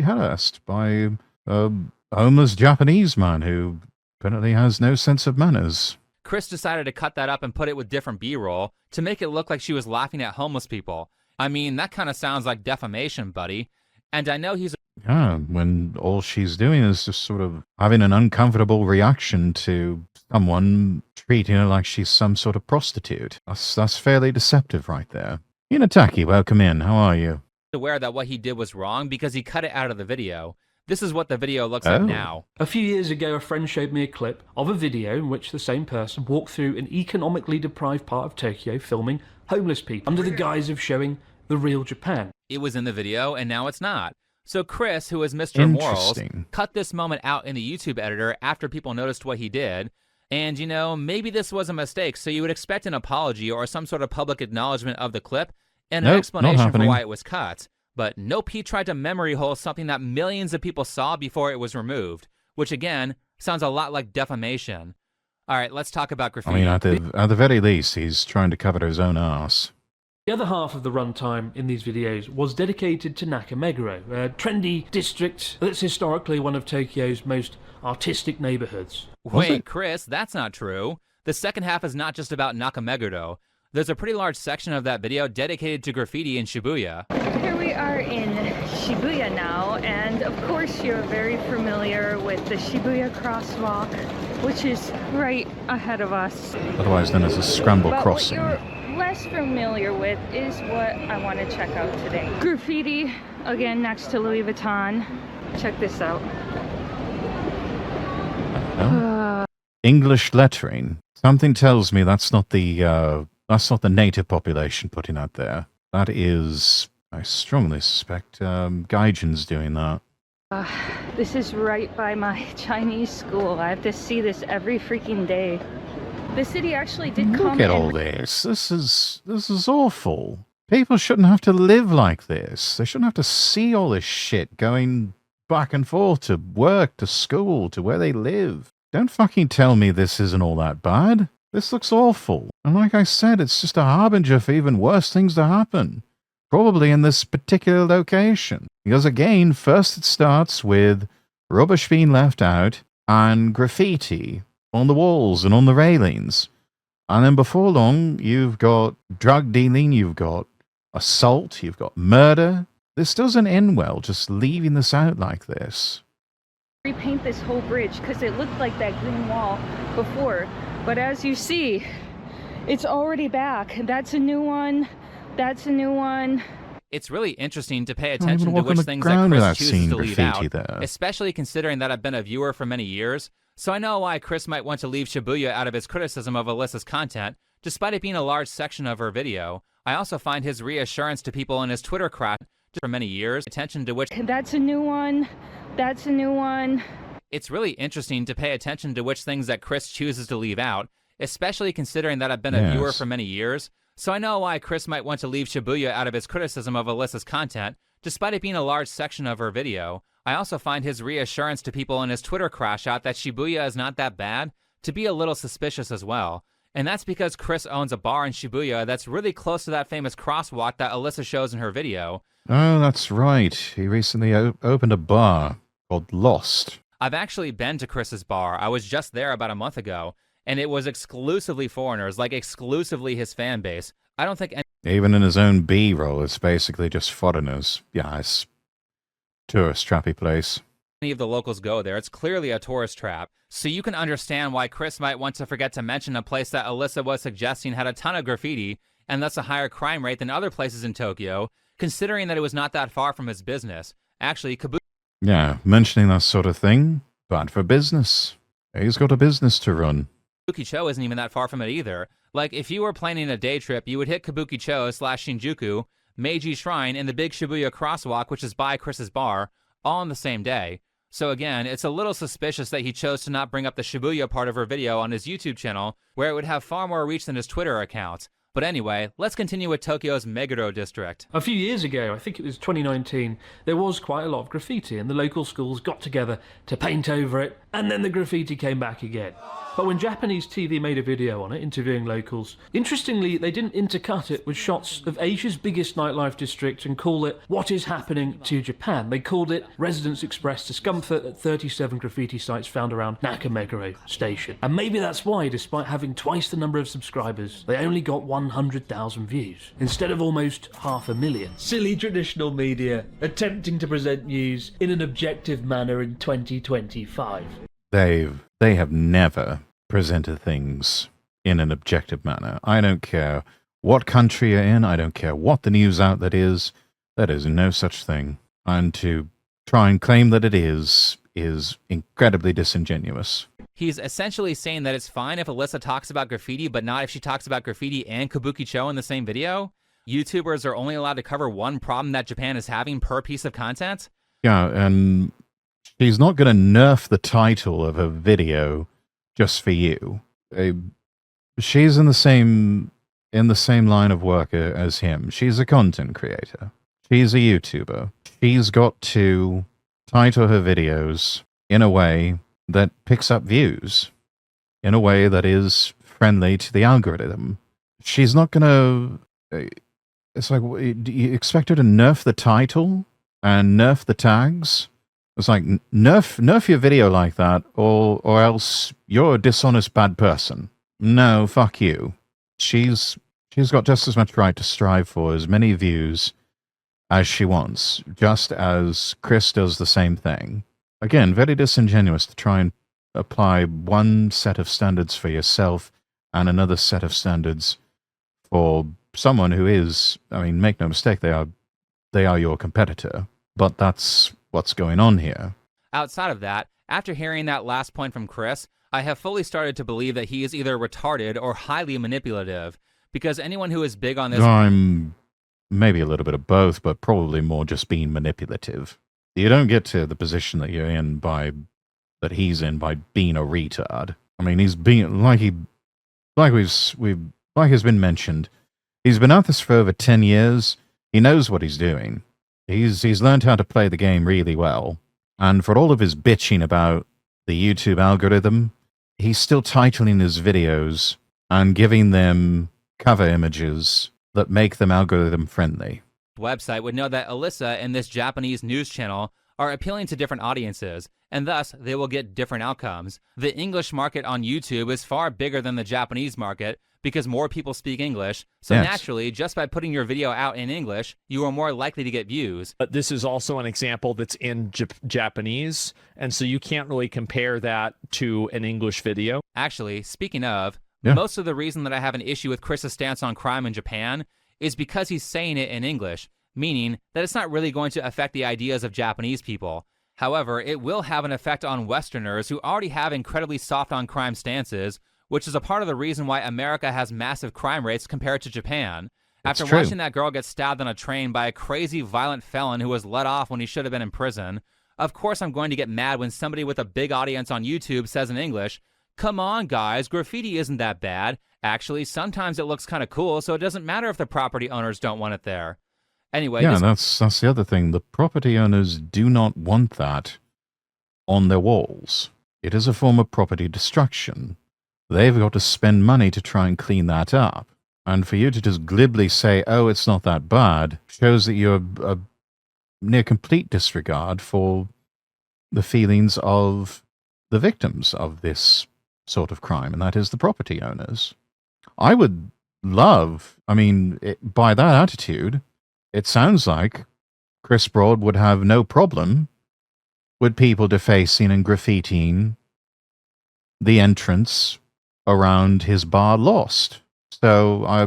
harassed by a homeless Japanese man who apparently has no sense of manners. Chris decided to cut that up and put it with different B-roll to make it look like she was laughing at homeless people. I mean, that kind of sounds like defamation, buddy. And I know he's Yeah, when all she's doing is just sort of having an uncomfortable reaction to someone treating her like she's some sort of prostitute. That's fairly deceptive right there. Inataki, welcome in. How are you? aware that what he did was wrong because he cut it out of the video. This is what the video looks like Oh. now. A few years ago, a friend showed me a clip of a video in which the same person walked through an economically deprived part of Tokyo filming homeless people under the guise of showing the real Japan. It was in the video, and now it's not. So Chris, who is Mr. Morals, Interesting. cut this moment out in the YouTube editor after people noticed what he did. And, you know, maybe this was a mistake, so you would expect an apology or some sort of public acknowledgement of the clip and an Nope, not explanation for happening. why it was cut. But nope, he tried to memory hole something that millions of people saw before it was removed, which, again, sounds a lot like defamation. All right, let's talk about I graffiti. mean, at the very least, he's trying to cover his own arse. The other half of the runtime in these videos was dedicated to Nakameguro, a trendy district that's historically one of Tokyo's most artistic neighborhoods. Wait, it? Chris, that's not true. The second half is not just about Nakameguro. There's a pretty large section of that video dedicated to graffiti in Shibuya. Here we are in Shibuya now, and of course you're very familiar with the Shibuya crosswalk, which is right ahead of us. Otherwise known as a scramble But crossing. what you're less familiar with is what I want to check out today. Graffiti, again next to Louis Vuitton. Check this out. No? English lettering. Something tells me that's not the native population putting that there. That is, I strongly suspect, Gaijin's doing that. This is right by my Chinese school. I have to see this every freaking day. The city actually did come Look at all and this. This is awful. People shouldn't have to live like this. They shouldn't have to see all this shit going back and forth to work, to school, to where they live. Don't fucking tell me this isn't all that bad. This looks awful. And like I said, it's just a harbinger for even worse things to happen. Probably in this particular location. Because again, first it starts with rubbish being left out and graffiti on the walls and on the railings. And then before long, you've got drug dealing, you've got assault, you've got murder. This doesn't end well, just leaving this out like this. Repaint this whole bridge because it looked like that green wall before. But as you see, it's already back. That's a new one. That's a new one. It's really interesting to pay Can't even attention to walk on which the things that ground Chris without chooses seeing to leave graffiti out, there. especially considering that I've been a viewer for many years, so I know why Chris might want to leave Shibuya out of his criticism of Alyssa's content, despite it being a large section of her video. I also find his reassurance to people in his Twitter crowd for many years, attention to which... That's a new one. That's a new one. It's really interesting to pay attention to which things that Chris chooses to leave out, especially considering that I've been a viewer for many years, so I know why Chris might want to leave Shibuya out of his criticism of Alyssa's content, despite it being a large section of her video. I also find his reassurance to people in his Twitter crash out that Shibuya is not that bad to be a little suspicious as well. And that's because Chris owns a bar in Shibuya that's really close to that famous crosswalk that Alyssa shows in her video. Oh, that's right. He recently opened a bar called Lost. I've actually been to Chris's bar. I was just there about a month ago, and it was exclusively foreigners, like exclusively his fan base. I don't think even in his own B-roll, it's basically just foreigners. Yeah, it's tourist trappy place. Any of the locals go there. It's clearly a tourist trap. So you can understand why Chris might want to forget to mention a place that Alyssa was suggesting had a ton of graffiti and thus a higher crime rate than other places in Tokyo, considering that it was not that far from his business. Actually, Yeah, mentioning that sort of thing, bad for business. He's got a business to run. Kabukicho isn't even that far from it either. Like, if you were planning a day trip, you would hit Kabukicho/Shinjuku, Meiji Shrine, and the big Shibuya crosswalk, which is by Chris's bar, all on the same day. So again, it's a little suspicious that he chose to not bring up the Shibuya part of her video on his YouTube channel, where it would have far more reach than his Twitter account. But anyway, let's continue with Tokyo's Meguro district. A few years ago, I think it was 2019, there was quite a lot of graffiti and the local schools got together to paint over it, and then the graffiti came back again. But when Japanese TV made a video on it, interviewing locals, interestingly, they didn't intercut it with shots of Asia's biggest nightlife district and call it What is Happening to Japan. They called it Residents Express Discomfort at 37 graffiti sites found around Nakameguro Station. And maybe that's why, despite having twice the number of subscribers, they only got 100,000 views, instead of almost 500,000. Silly traditional media attempting to present news in an objective manner in 2025. They have never presented things in an objective manner. I don't care what country you're in. I don't care what the news outlet is. There is no such thing. And to try and claim that it is incredibly disingenuous. He's essentially saying that it's fine if Alyssa talks about graffiti, but not if she talks about graffiti and Kabukicho in the same video. YouTubers are only allowed to cover one problem that Japan is having per piece of content. Yeah, and she's not going to nerf the title of a video just for you. She's in the same line of work as him. She's a content creator. She's a YouTuber. She's got to title her videos in a way that picks up views, in a way that is friendly to the algorithm. She's not going to... It's like, do you expect her to nerf the title and nerf the tags? It's like, nerf your video like that, or else you're a dishonest bad person. No, fuck you. She's got just as much right to strive for as many views as she wants, just as Chris does the same thing. Again, very disingenuous to try and apply one set of standards for yourself and another set of standards for someone who is, I mean, make no mistake, they are your competitor. But that's what's going on here. Outside of that, after hearing that last point from Chris, I have fully started to believe that he is either retarded or highly manipulative, because anyone who is big on this... I'm maybe a little bit of both, but probably more just being manipulative. You don't get to the position that you're in that he's in by being a retard. I mean, he's being like has been mentioned. He's been at this for over 10 years. He knows what he's doing. He's learned how to play the game really well. And for all of his bitching about the YouTube algorithm, he's still titling his videos and giving them cover images that make them algorithm friendly. Website would know that Alyssa and this Japanese news channel are appealing to different audiences, and thus they will get different outcomes. The English market on YouTube is far bigger than the Japanese market because more people speak English, so Yes. naturally, just by putting your video out in English, you are more likely to get views. But this is also an example that's in Japanese, and so you can't really compare that to an English video. Actually, speaking of, Yeah. most of the reason that I have an issue with Chris's stance on crime in Japan is because he's saying it in English, meaning that it's not really going to affect the ideas of Japanese people. However, it will have an effect on Westerners who already have incredibly soft on crime stances, which is a part of the reason why America has massive crime rates compared to Japan. It's After true. watching that girl get stabbed on a train by a crazy violent felon who was let off when he should have been in prison, of course I'm going to get mad when somebody with a big audience on YouTube says in English, "Come on guys, graffiti isn't that bad. Actually, sometimes it looks kind of cool, so it doesn't matter if the property owners don't want it there." Anyway, Yeah, this that's the other thing. The property owners do not want that on their walls. It is a form of property destruction. They've got to spend money to try and clean that up. And for you to just glibly say, oh, it's not that bad, shows that you're a near complete disregard for the feelings of the victims of this sort of crime, and that is the property owners. I would love, by that attitude, it sounds like Chris Broad would have no problem with people defacing and graffitiing the entrance around his bar Lost. So I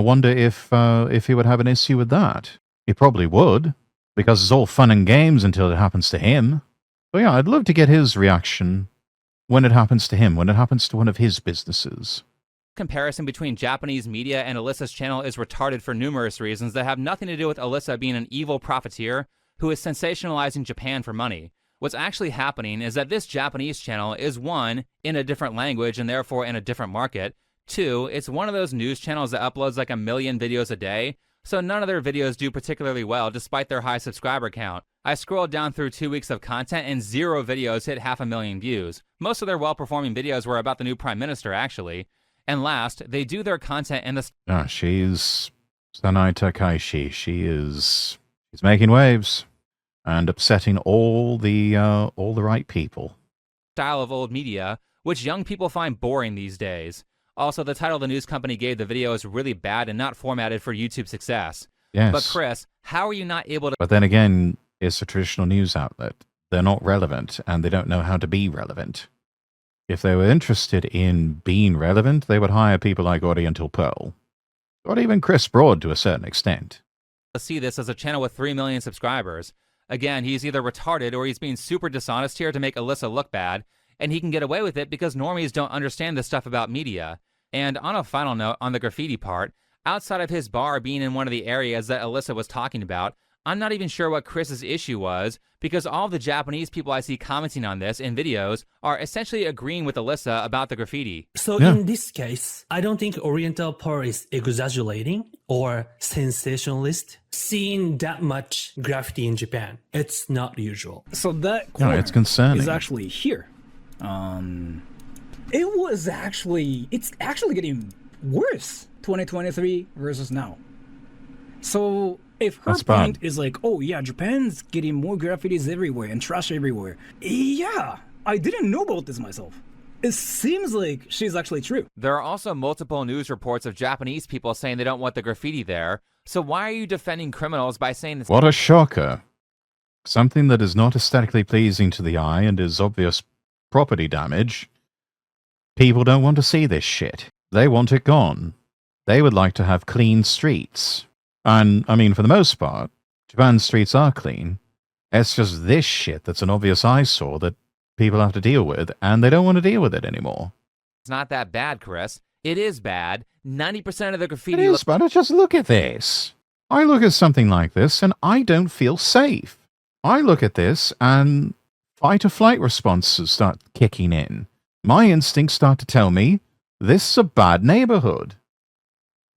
wonder if he would have an issue with that. He probably would, because it's all fun and games until it happens to him. But yeah, I'd love to get his reaction when it happens to him, when it happens to one of his businesses. comparison between Japanese media and Alyssa's channel is retarded for numerous reasons that have nothing to do with Alyssa being an evil profiteer who is sensationalizing Japan for money. What's actually happening is that this Japanese channel is, one, in a different language and therefore in a different market. Two, it's one of those news channels that uploads like 1 million videos a day, so none of their videos do particularly well despite their high subscriber count. I scrolled down through 2 weeks of content and 0 videos hit 500,000 views. Most of their well-performing videos were about the new prime minister, actually. And last, they do their content in the She's Sanai Takaishi. She's making waves and upsetting all the right people. style of old media, which young people find boring these days. Also, the title the news company gave the video is really bad and not formatted for YouTube success. Yes. But Chris, how are you not able to... But then again, it's a traditional news outlet. They're not relevant, and they don't know how to be relevant. If they were interested in being relevant, they would hire people like Oriental Pearl, or even Chris Broad to a certain extent. see this as a channel with 3 million subscribers? Again, he's either retarded or he's being super dishonest here to make Alyssa look bad, and he can get away with it because normies don't understand this stuff about media. And on a final note, on the graffiti part, outside of his bar being in one of the areas that Alyssa was talking about, I'm not even sure what Chris's issue was, because all the Japanese people I see commenting on this in videos are essentially agreeing with Alyssa about the graffiti. So Yeah. in this case, I don't think Oriental Pearl is exaggerating or sensationalist. Seeing that much graffiti in Japan, it's not usual. So that No, corner it's concerning. is actually here. It's actually getting worse 2023 versus now. So if her That's bad. point is like, oh yeah, Japan's getting more graffitis everywhere and trash everywhere. Yeah, I didn't know about this myself. It seems like she's actually true. There are also multiple news reports of Japanese people saying they don't want the graffiti there, so why are you defending criminals by saying this? What a shocker. Something that is not aesthetically pleasing to the eye and is obvious property damage. People don't want to see this shit. They want it gone. They would like to have clean streets. And, I mean, for the most part, Japan's streets are clean. It's just this shit that's an obvious eyesore that people have to deal with, and they don't want to deal with it anymore. It's not that bad, Chris. It is bad. 90% of the It graffiti... is, but just look at this. I look at something like this, and I don't feel safe. I look at this, and fight-or-flight responses start kicking in. My instincts start to tell me, this is a bad neighborhood.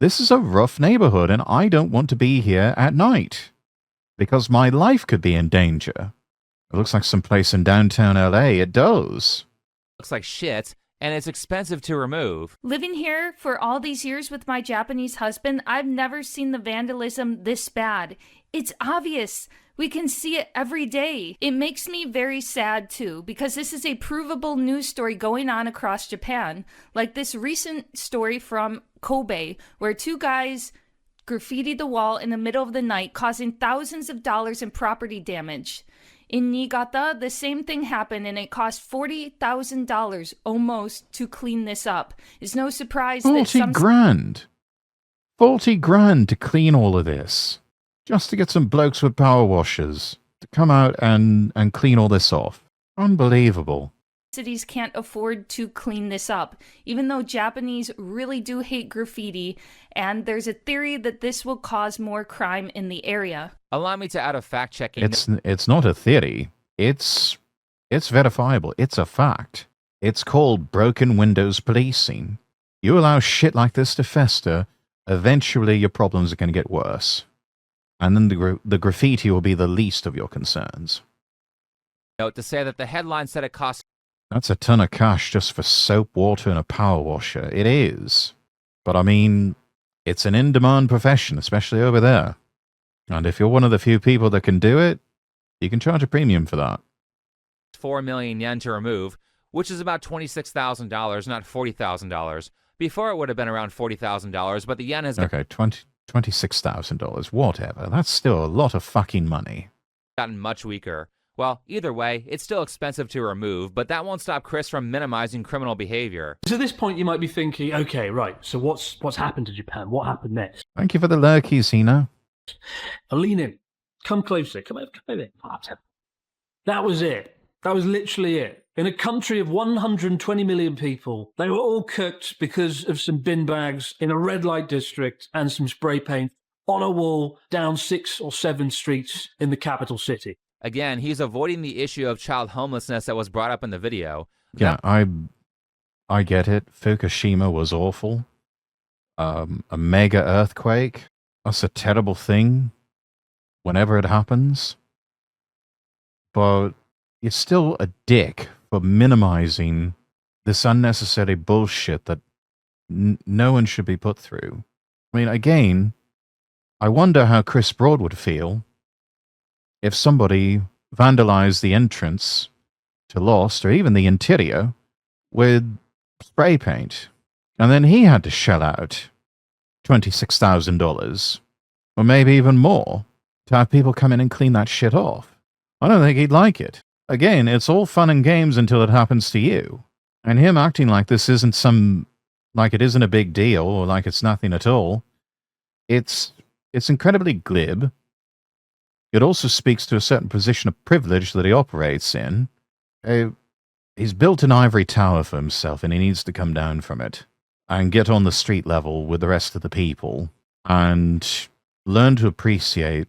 This is a rough neighborhood, and I don't want to be here at night, because my life could be in danger. It looks like some place in downtown LA. It does. looks like shit, and it's expensive to remove. Living here for all these years with my Japanese husband, I've never seen the vandalism this bad. It's obvious. We can see it every day. It makes me very sad too, because this is a provable news story going on across Japan. Like this recent story from Kobe, where 2 guys graffitied the wall in the middle of the night, causing thousands of dollars in property damage. In Niigata, the same thing happened, and it cost $40,000 almost to clean this up. It's no surprise that 40 grand. 40 grand to clean all of this. Just to get some blokes with power washers to come out and clean all this off. Unbelievable. cities can't afford to clean this up, even though Japanese really do hate graffiti, and there's a theory that this will cause more crime in the area. Allow me to add a fact-checking. It's not a theory. It's verifiable. It's a fact. It's called broken windows policing. You allow shit like this to fester, eventually your problems are going to get worse. And then the graffiti will be the least of your concerns. Note to say that the headline said it cost... That's a ton of cash just for soap, water, and a power washer. It is. But I mean, it's an in-demand profession, especially over there. And if you're one of the few people that can do it, you can charge a premium for that. 4 million yen to remove, which is about $26,000, not $40,000. Before it would have been around $40,000, but the yen has... Okay, $26,000, whatever. That's still a lot of fucking money. ...gotten much weaker. Well, either way, it's still expensive to remove, but that won't stop Chris from minimizing criminal behavior. So at this point, you might be thinking, okay, right, so what's happened to Japan? What happened next? Thank you for the lurkies, Hino. Lean in. Come closer. Come over. That was it. That was literally it. In a country of 120 million people, they were all cooked because of some bin bags in a red light district and some spray paint on a wall down 6 or 7 streets in the capital city. Again, he's avoiding the issue of child homelessness that was brought up in the video. Yeah, I get it. Fukushima was awful. A mega earthquake. That's a terrible thing whenever it happens. But you're still a dick for minimizing this unnecessary bullshit that no one should be put through. I mean, again, I wonder how Chris Broad would feel if somebody vandalized the entrance to Lost, or even the interior, with spray paint. And then he had to shell out $26,000, or maybe even more, to have people come in and clean that shit off. I don't think he'd like it. Again, it's all fun and games until it happens to you. And him acting like this isn't like it isn't a big deal, or like it's nothing at all, it's incredibly glib. It also speaks to a certain position of privilege that he operates in. He's built an ivory tower for himself, and he needs to come down from it and get on the street level with the rest of the people and learn to appreciate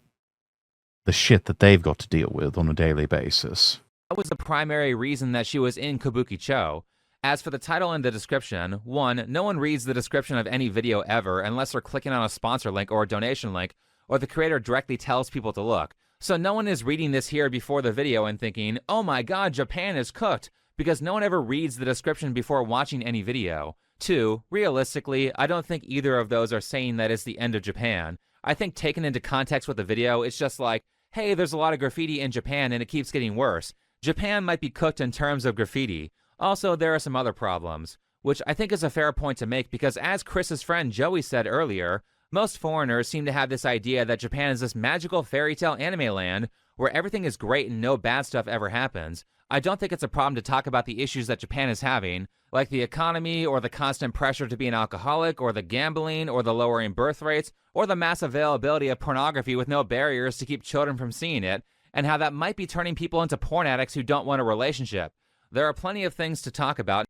the shit that they've got to deal with on a daily basis. That was the primary reason that she was in Kabukicho. As for the title and the description, 1, no one reads the description of any video ever unless they're clicking on a sponsor link or a donation link, or the creator directly tells people to look. So no one is reading this here before the video and thinking, oh my god, Japan is cooked, because no one ever reads the description before watching any video. 2, realistically, I don't think either of those are saying that it's the end of Japan. I think taken into context with the video, it's just like, hey, there's a lot of graffiti in Japan and it keeps getting worse. Japan might be cooked in terms of graffiti. Also, there are some other problems, which I think is a fair point to make because as Chris's friend Joey said earlier, most foreigners seem to have this idea that Japan is this magical fairy tale anime land where everything is great and no bad stuff ever happens. I don't think it's a problem to talk about the issues that Japan is having, like the economy or the constant pressure to be an alcoholic or the gambling or the lowering birth rates or the mass availability of pornography with no barriers to keep children from seeing it, and how that might be turning people into porn addicts who don't want a relationship. There are plenty of things to talk about.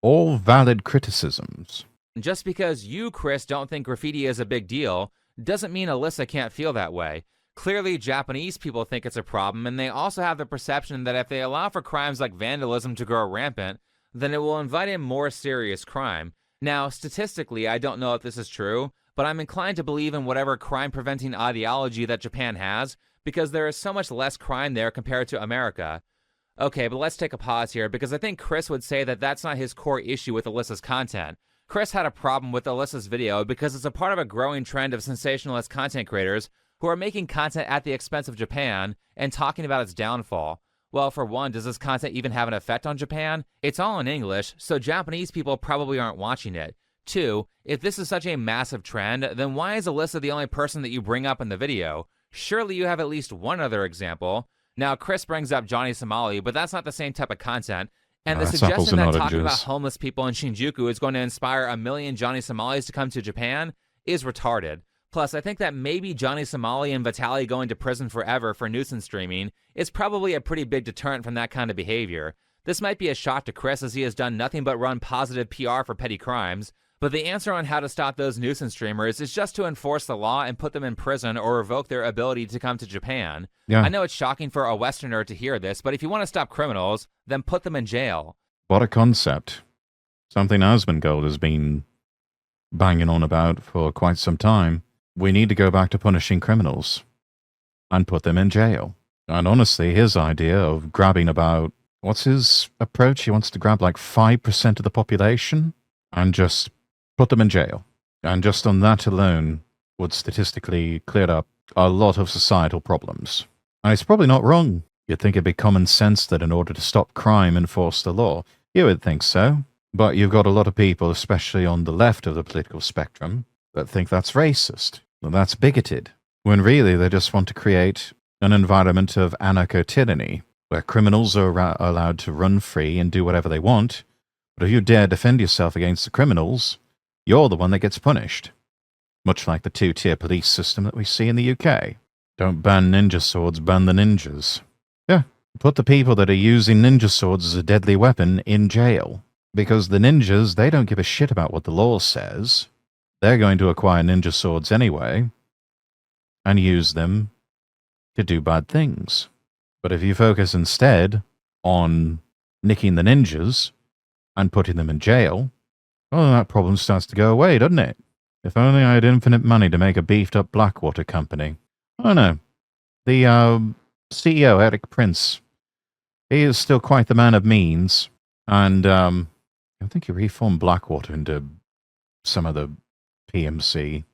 All valid criticisms. Just because you, Chris, don't think graffiti is a big deal doesn't mean Alyssa can't feel that way. Clearly, Japanese people think it's a problem, and they also have the perception that if they allow for crimes like vandalism to grow rampant, then it will invite in more serious crime. Now, statistically, I don't know if this is true, but I'm inclined to believe in whatever crime-preventing ideology that Japan has, because there is so much less crime there compared to America. Okay, but let's take a pause here because I think Chris would say that that's not his core issue with Alyssa's content. Chris had a problem with Alyssa's video because it's a part of a growing trend of sensationalist content creators who are making content at the expense of Japan and talking about its downfall. Well, for one, does this content even have an effect on Japan? It's all in English, so Japanese people probably aren't watching it. 2, if this is such a massive trend, then why is Alyssa the only person that you bring up in the video? Surely you have at least one other example. Now, Chris brings up Johnny Somali, but that's not the same type of content. And the suggestion that talking about homeless people in Shinjuku is going to inspire 1 million Johnny Somalis to come to Japan is retarded. Plus, I think that maybe Johnny Somali and Vitaly going to prison forever for nuisance streaming is probably a pretty big deterrent from that kind of behavior. This might be a shock to Chris as he has done nothing but run positive PR for petty crimes, but the answer on how to stop those nuisance streamers is just to enforce the law and put them in prison or revoke their ability to come to Japan. Yeah. I know it's shocking for a Westerner to hear this, but if you want to stop criminals, then put them in jail. What a concept. Something Asmongold has been banging on about for quite some time. We need to go back to punishing criminals and put them in jail. And honestly, his idea of grabbing about, what's his approach? He wants to grab like 5% of the population and just put them in jail. And just on that alone would statistically clear up a lot of societal problems. And it's probably not wrong. You'd think it'd be common sense that in order to stop crime, enforce the law. You would think so. But you've got a lot of people, especially on the left of the political spectrum, that think that's racist, that that's bigoted, when really they just want to create an environment of anarcho-tyranny, where criminals are allowed to run free and do whatever they want. But if you dare defend yourself against the criminals, you're the one that gets punished. Much like the two-tier police system that we see in the UK. Don't ban ninja swords, ban the ninjas. Yeah, put the people that are using ninja swords as a deadly weapon in jail. Because the ninjas, they don't give a shit about what the law says. They're going to acquire ninja swords anyway, and use them to do bad things. But if you focus instead on nicking the ninjas and putting them in jail, well, that problem starts to go away, doesn't it? If only I had infinite money to make a beefed-up Blackwater company. Oh no. The CEO, Eric Prince, he is still quite the man of means, and I think he reformed Blackwater into some of the PMC.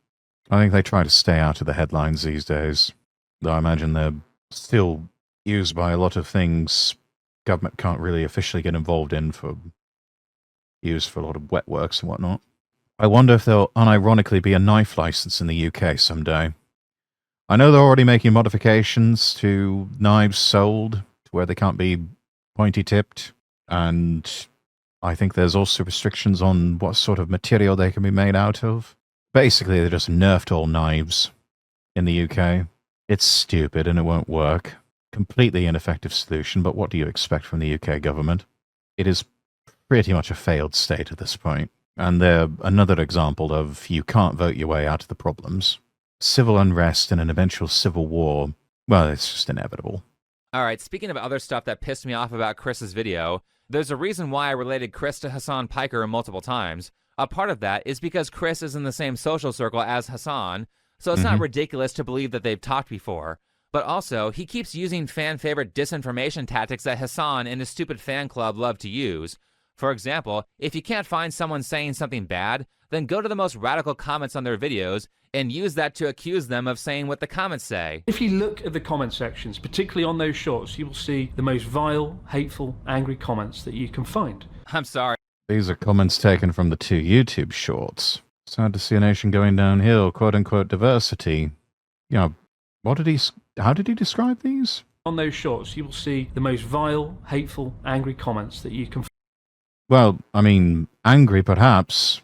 I think they try to stay out of the headlines these days, though I imagine they're still used by a lot of things government can't really officially get involved in for use for a lot of wet works and whatnot. I wonder if there'll unironically be a knife license in the UK someday. I know they're already making modifications to knives sold to where they can't be pointy-tipped, and I think there's also restrictions on what sort of material they can be made out of. Basically, they just nerfed all knives in the UK. It's stupid and it won't work. Completely ineffective solution, but what do you expect from the UK government? It is pretty much a failed state at this point. And they're another example of you can't vote your way out of the problems. Civil unrest and an eventual civil war, well, it's just inevitable. All right, speaking of other stuff that pissed me off about Chris's video, there's a reason why I related Chris to Hassan Piker multiple times. A part of that is because Chris is in the same social circle as Hassan, so it's not ridiculous to believe that they've talked before. But also, he keeps using fan-favorite disinformation tactics that Hassan and his stupid fan club love to use. For example, if you can't find someone saying something bad, then go to the most radical comments on their videos and use that to accuse them of saying what the comments say. If you look at the comment sections, particularly on those shorts, you will see the most vile, hateful, angry comments that you can find. I'm sorry. These are comments taken from the 2 YouTube shorts. Sad to see a nation going downhill, quote-unquote diversity. Yeah, how did he describe these? On those shorts, you will see the most vile, hateful, angry comments that you can find. Well, I mean, angry perhaps.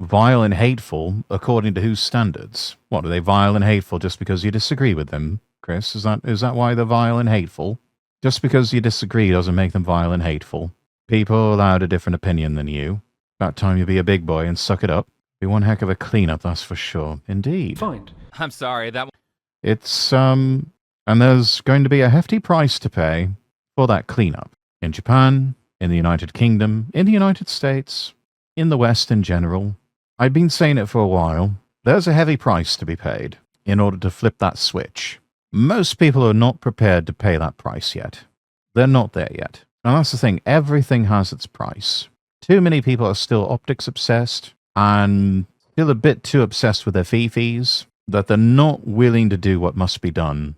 Vile and hateful, according to whose standards? What, are they vile and hateful just because you disagree with them, Chris? Is that why they're vile and hateful? Just because you disagree doesn't make them vile and hateful. People are allowed a different opinion than you. About time you be a big boy and suck it up. Be one heck of a cleanup, that's for sure. Indeed. Find. I'm sorry, that... It's, and there's going to be a hefty price to pay for that cleanup. In Japan, in the United Kingdom, in the United States, in the West in general. I've been saying it for a while. There's a heavy price to be paid in order to flip that switch. Most people are not prepared to pay that price yet. They're not there yet. And that's the thing. Everything has its price. Too many people are still optics obsessed and still a bit too obsessed with their fifis that they're not willing to do what must be done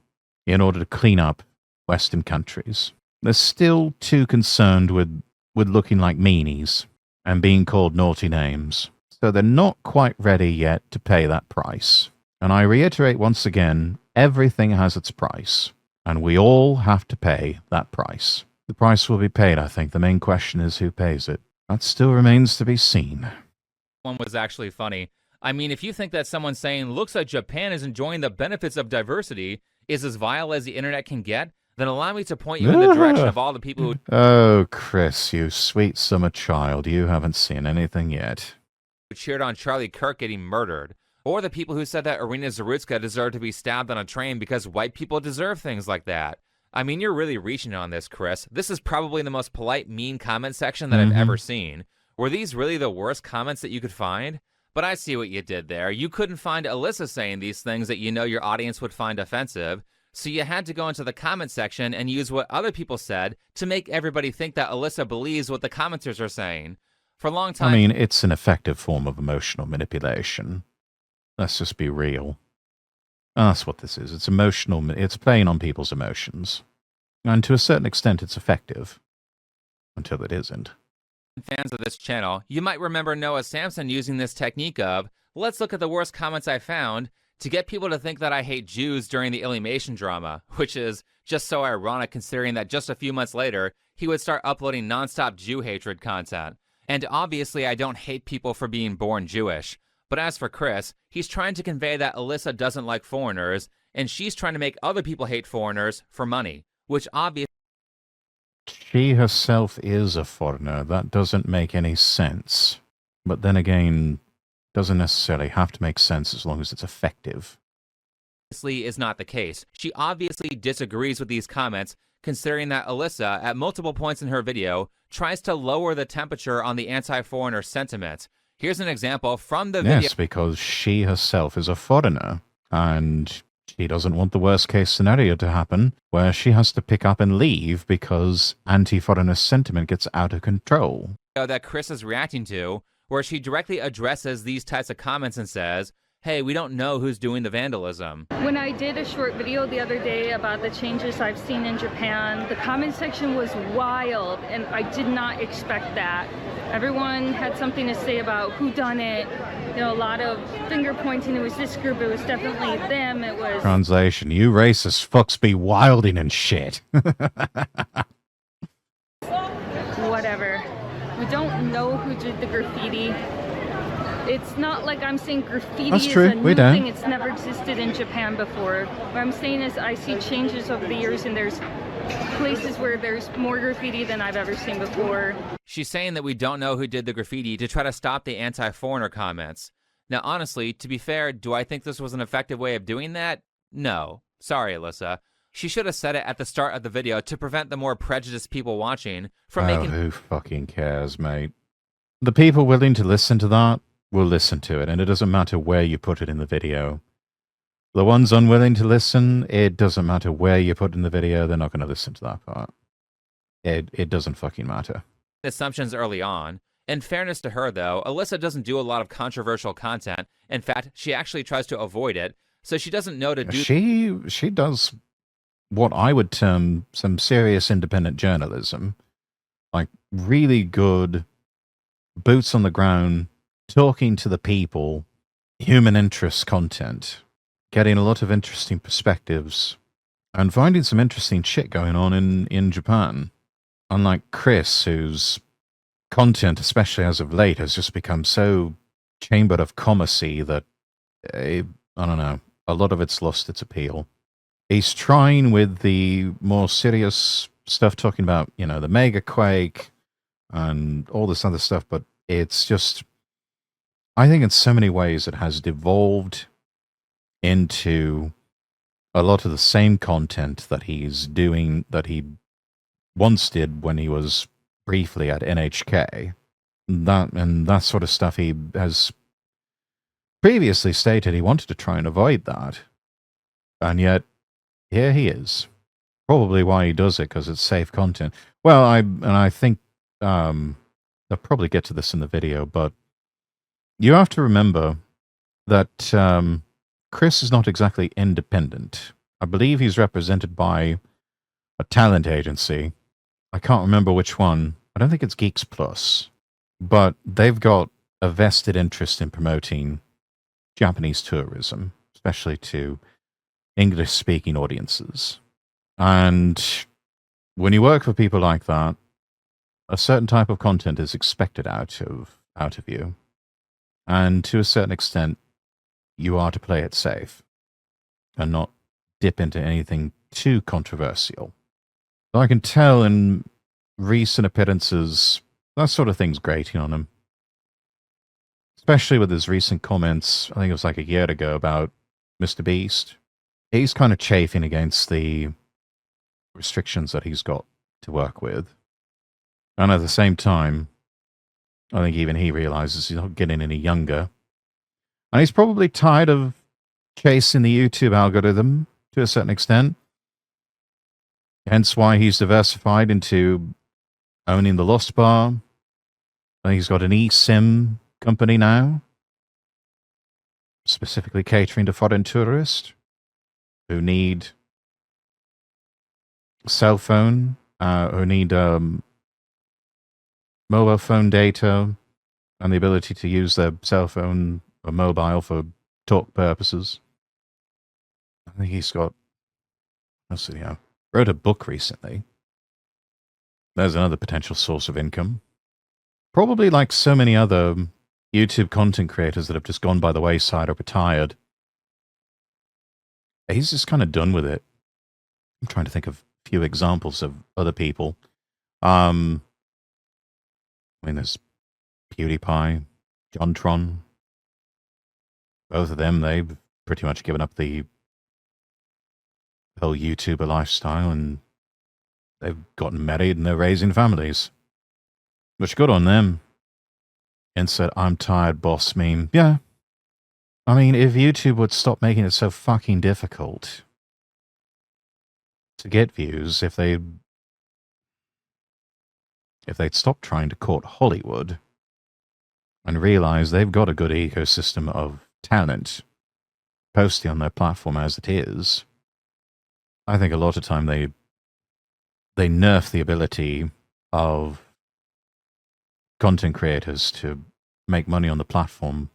in order to clean up Western countries. They're still too concerned with looking like meanies and being called naughty names. So they're not quite ready yet to pay that price. And I reiterate once again, everything has its price. And we all have to pay that price. The price will be paid, I think. The main question is who pays it. That still remains to be seen. One was actually funny. I mean, if you think that someone saying, looks like Japan is enjoying the benefits of diversity is as vile as the internet can get, then allow me to point you in the direction of all the people who... Oh, Chris, you sweet summer child. You haven't seen anything yet. cheered on Charlie Kirk getting murdered. Or the people who said that Irina Zarutska deserved to be stabbed on a train because white people deserve things like that. I mean, you're really reaching on this, Chris. This is probably the most polite, mean comment section that I've ever seen. Were these really the worst comments that you could find? But I see what you did there. You couldn't find Alyssa saying these things that you know your audience would find offensive, so you had to go into the comment section and use what other people said to make everybody think that Alyssa believes what the commenters are saying. For a long time... I mean, it's an effective form of emotional manipulation. Let's just be real. That's what this is. It's emotional. It's playing on people's emotions. And to a certain extent, it's effective. Until it isn't. Fans of this channel, you might remember Noah Samson using this technique of, let's look at the worst comments I found, to get people to think that I hate Jews during the Illymation drama, which is just so ironic considering that just a few months later, he would start uploading nonstop Jew hatred content. And obviously I don't hate people for being born Jewish. But as for Chris, he's trying to convey that Alyssa doesn't like foreigners, and she's trying to make other people hate foreigners for money, which obviously... She herself is a foreigner. That doesn't make any sense. But then again, doesn't necessarily have to make sense as long as it's effective. Is not the case. She obviously disagrees with these comments, considering that Alyssa, at multiple points in her video, tries to lower the temperature on the anti-foreigner sentiment. Here's an example from the video. Yes, because she herself is a foreigner, and she doesn't want the worst case scenario to happen, where she has to pick up and leave because anti-foreigner sentiment gets out of control. That Chris is reacting to, where she directly addresses these types of comments and says, hey, we don't know who's doing the vandalism. When I did a short video the other day about the changes I've seen in Japan, the comment section was wild, and I did not expect that. Everyone had something to say about who done it. You know, a lot of finger pointing. It was this group. It was definitely them. It was... Translation, you racist fucks be wilding and shit. Whatever. We don't know who did the graffiti. It's not like I'm saying graffiti is a new thing. It's never existed in Japan before. What I'm saying is I see changes over the years, and there's places where there's more graffiti than I've ever seen before. She's saying that we don't know who did the graffiti to try to stop the anti-foreigner comments. Now, honestly, to be fair, do I think this was an effective way of doing that? No. Sorry, Alyssa. She should have said it at the start of the video to prevent the more prejudiced people watching from making... who fucking cares, mate? The people willing to listen to that will listen to it, and it doesn't matter where you put it in the video. The ones unwilling to listen, it doesn't matter where you put in the video, they're not going to listen to that part. It doesn't fucking matter. Assumptions early on. In fairness to her, though, Alyssa doesn't do a lot of controversial content. In fact, she actually tries to avoid it, so she doesn't know to do... She does what I would term some serious independent journalism. Like, really good, boots on the ground, talking to the people, human interest content, getting a lot of interesting perspectives, and finding some interesting shit going on in Japan. Unlike Chris, whose content, especially as of late, has just become so chambered of commercy that, I don't know, a lot of it's lost its appeal. He's trying with the more serious stuff, talking about, you know, the mega quake and all this other stuff, but it's just... I think in so many ways it has devolved into a lot of the same content that he's doing, that he once did when he was briefly at NHK. That sort of stuff, he has previously stated he wanted to try and avoid that. And yet, here he is, probably why he does it, because it's safe content. Well, I think I'll probably get to this in the video, but you have to remember that Chris is not exactly independent. I believe he's represented by a talent agency. I can't remember which one. I don't think it's Geeks Plus, but they've got a vested interest in promoting Japanese tourism, especially to English-speaking audiences. And when you work for people like that, a certain type of content is expected out of you. And to a certain extent, you are to play it safe and not dip into anything too controversial. So I can tell in recent appearances, that sort of thing's grating on him. Especially with his recent comments, I think it was like a year ago, about Mr. Beast. He's kind of chafing against the restrictions that he's got to work with. And at the same time, I think even he realizes he's not getting any younger. And he's probably tired of chasing the YouTube algorithm to a certain extent. Hence why he's diversified into owning the Lost Bar. I think he's got an eSIM company now, specifically catering to foreign tourists who need cell phone, who need mobile phone data and the ability to use their cell phone or mobile for talk purposes. I think he's got, let's see, wrote a book recently. There's another potential source of income. Probably like so many other YouTube content creators that have just gone by the wayside or retired. He's just kind of done with it. I'm trying to think of a few examples of other people. I mean, there's PewDiePie, JonTron. Both of them, they've pretty much given up the whole YouTuber lifestyle, and they've gotten married and they're raising families. Which, good on them. Insert "I'm tired, boss" meme. Yeah. I mean, if YouTube would stop making it so fucking difficult to get views, if they'd stop trying to court Hollywood and realize they've got a good ecosystem of talent posting on their platform as it is, I think a lot of time they nerf the ability of content creators to make money on the platform,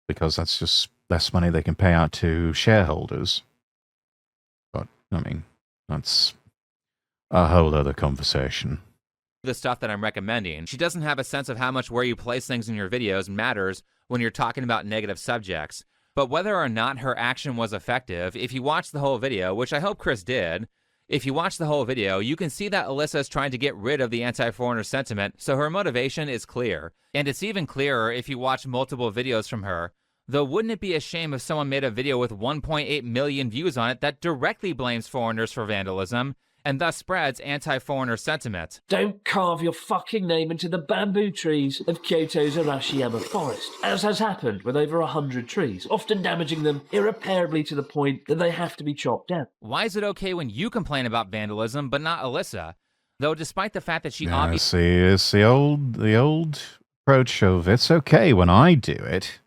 because that's just less money they can pay out to shareholders. But, I mean, that's a whole other conversation. The stuff that I'm recommending. She doesn't have a sense of how much where you place things in your videos matters when you're talking about negative subjects. But whether or not her action was effective, if you watch the whole video, which I hope Chris did, if you watch the whole video, you can see that Alyssa is trying to get rid of the anti-foreigner sentiment, so her motivation is clear. And it's even clearer if you watch multiple videos from her. Though wouldn't it be a shame if someone made a video with 1.8 million views on it that directly blames foreigners for vandalism, and thus spreads anti-foreigner sentiment? Don't carve your fucking name into the bamboo trees of Kyoto's Arashiyama forest, as has happened with over 100 trees, often damaging them irreparably to the point that they have to be chopped down. Why is it okay when you complain about vandalism, but not Alyssa? Though despite the fact that she obviously... It's the old approach of, it's okay when I do it.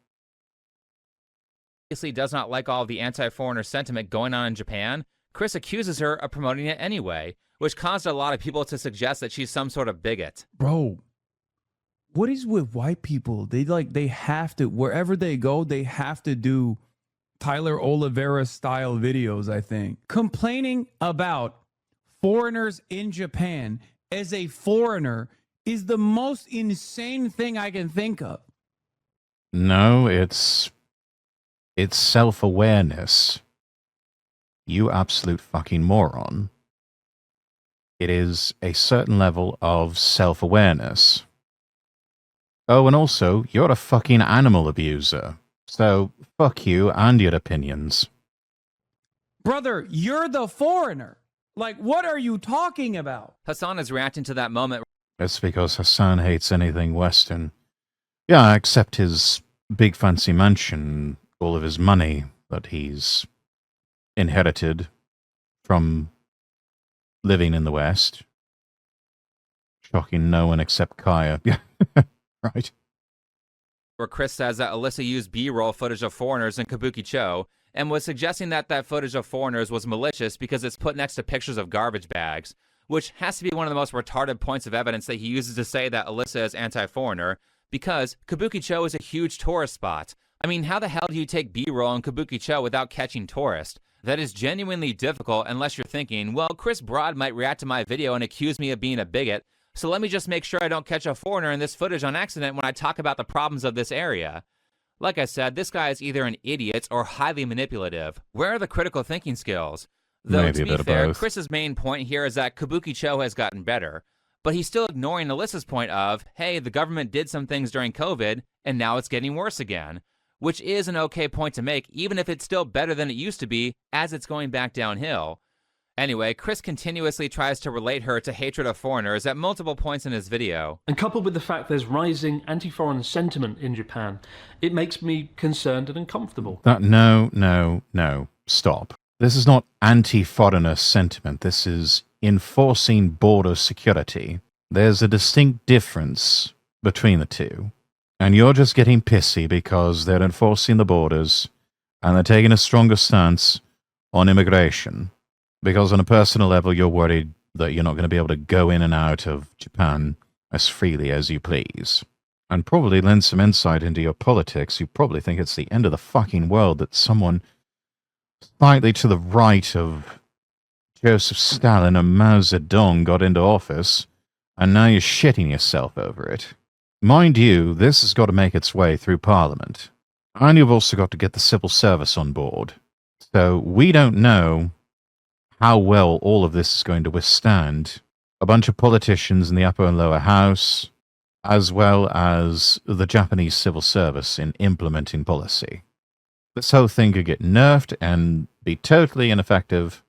Does not like all of the anti-foreigner sentiment going on in Japan, Chris accuses her of promoting it anyway, which caused a lot of people to suggest that she's some sort of bigot. Bro, what is with white people? They have to, wherever they go, they have to do Tyler Oliveira style videos, I think. Complaining about foreigners in Japan as a foreigner is the most insane thing I can think of. No, it's self-awareness. You absolute fucking moron. It is a certain level of self-awareness. Oh, and also, you're a fucking animal abuser. So, fuck you and your opinions. Brother, you're the foreigner. Like, what are you talking about? Hassan is reacting to that moment. It's because Hassan hates anything Western. Yeah, except his big fancy mansion, all of his money that he's inherited from living in the West. Shocking no one except Kaya. Yeah, right. Where Chris says that Alyssa used B-roll footage of foreigners in Kabuki-cho and was suggesting that that footage of foreigners was malicious because it's put next to pictures of garbage bags, which has to be one of the most retarded points of evidence that he uses to say that Alyssa is anti-foreigner, because Kabuki-cho is a huge tourist spot. I mean, how the hell do you take B-roll in Kabuki-cho without catching tourists? That is genuinely difficult unless you're thinking, well, Chris Broad might react to my video and accuse me of being a bigot, so let me just make sure I don't catch a foreigner in this footage on accident when I talk about the problems of this area. Like I said, this guy is either an idiot or highly manipulative. Where are the critical thinking skills? Though, Maybe to a bit be of fair, both. Chris's main point here is that Kabuki-cho has gotten better. But he's still ignoring Alyssa's point of, hey, the government did some things during COVID, and now it's getting worse again. Which is an okay point to make, even if it's still better than it used to be, as it's going back downhill. Anyway, Chris continuously tries to relate her to hatred of foreigners at multiple points in his video. And coupled with the fact there's rising anti-foreign sentiment in Japan, it makes me concerned and uncomfortable. No. Stop. This is not anti-foreigner sentiment. This is enforcing border security. There's a distinct difference between the two. And you're just getting pissy because they're enforcing the borders and they're taking a stronger stance on immigration. Because on a personal level, you're worried that you're not going to be able to go in and out of Japan as freely as you please. And probably lend some insight into your politics. You probably think it's the end of the fucking world that someone slightly to the right of Joseph Stalin and Mao Zedong got into office, and now you're shitting yourself over it. Mind you, this has got to make its way through Parliament. And you've also got to get the civil service on board. So we don't know how well all of this is going to withstand a bunch of politicians in the upper and lower house, as well as the Japanese civil service in implementing policy. This whole thing could get nerfed and be totally ineffective,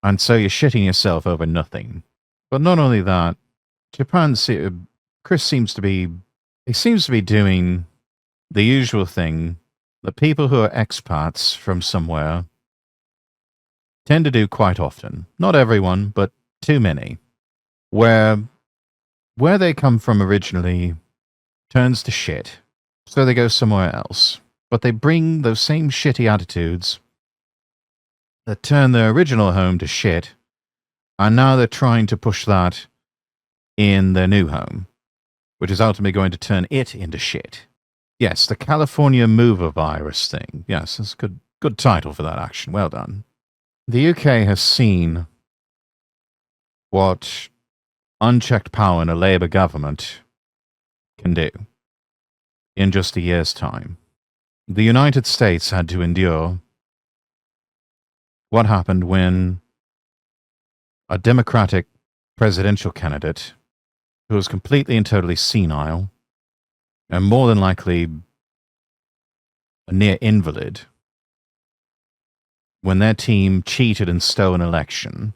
and so you're shitting yourself over nothing. But not only that, Chris seems to be doing the usual thing that people who are expats from somewhere tend to do quite often. Not everyone, but too many. Where they come from originally turns to shit, so they go somewhere else. But they bring those same shitty attitudes that turn their original home to shit, and now they're trying to push that in their new home, which is ultimately going to turn it into shit. Yes, the California mover virus thing. Yes, that's a good title for that action. Well done. The UK has seen what unchecked power in a Labour government can do in just a year's time. The United States had to endure what happened when a Democratic presidential candidate who was completely and totally senile and more than likely a near invalid, when their team cheated and stole an election,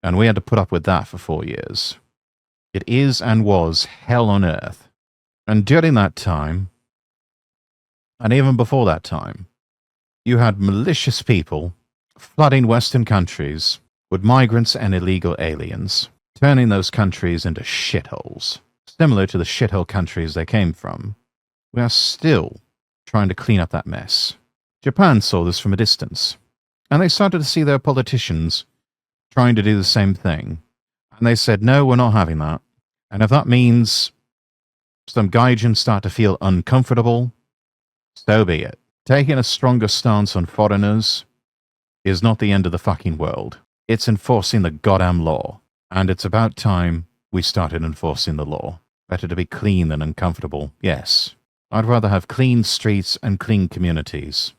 and we had to put up with that for 4 years. It is and was hell on earth. And during that time, and even before that time, you had malicious people flooding Western countries with migrants and illegal aliens, turning those countries into shitholes, similar to the shithole countries they came from. We are still trying to clean up that mess. Japan saw this from a distance, and they started to see their politicians trying to do the same thing. And they said, no, we're not having that. And if that means some gaijins start to feel uncomfortable, so be it. Taking a stronger stance on foreigners is not the end of the fucking world. It's enforcing the goddamn law. And it's about time we started enforcing the law. Better to be clean than uncomfortable, yes. I'd rather have clean streets and clean communities.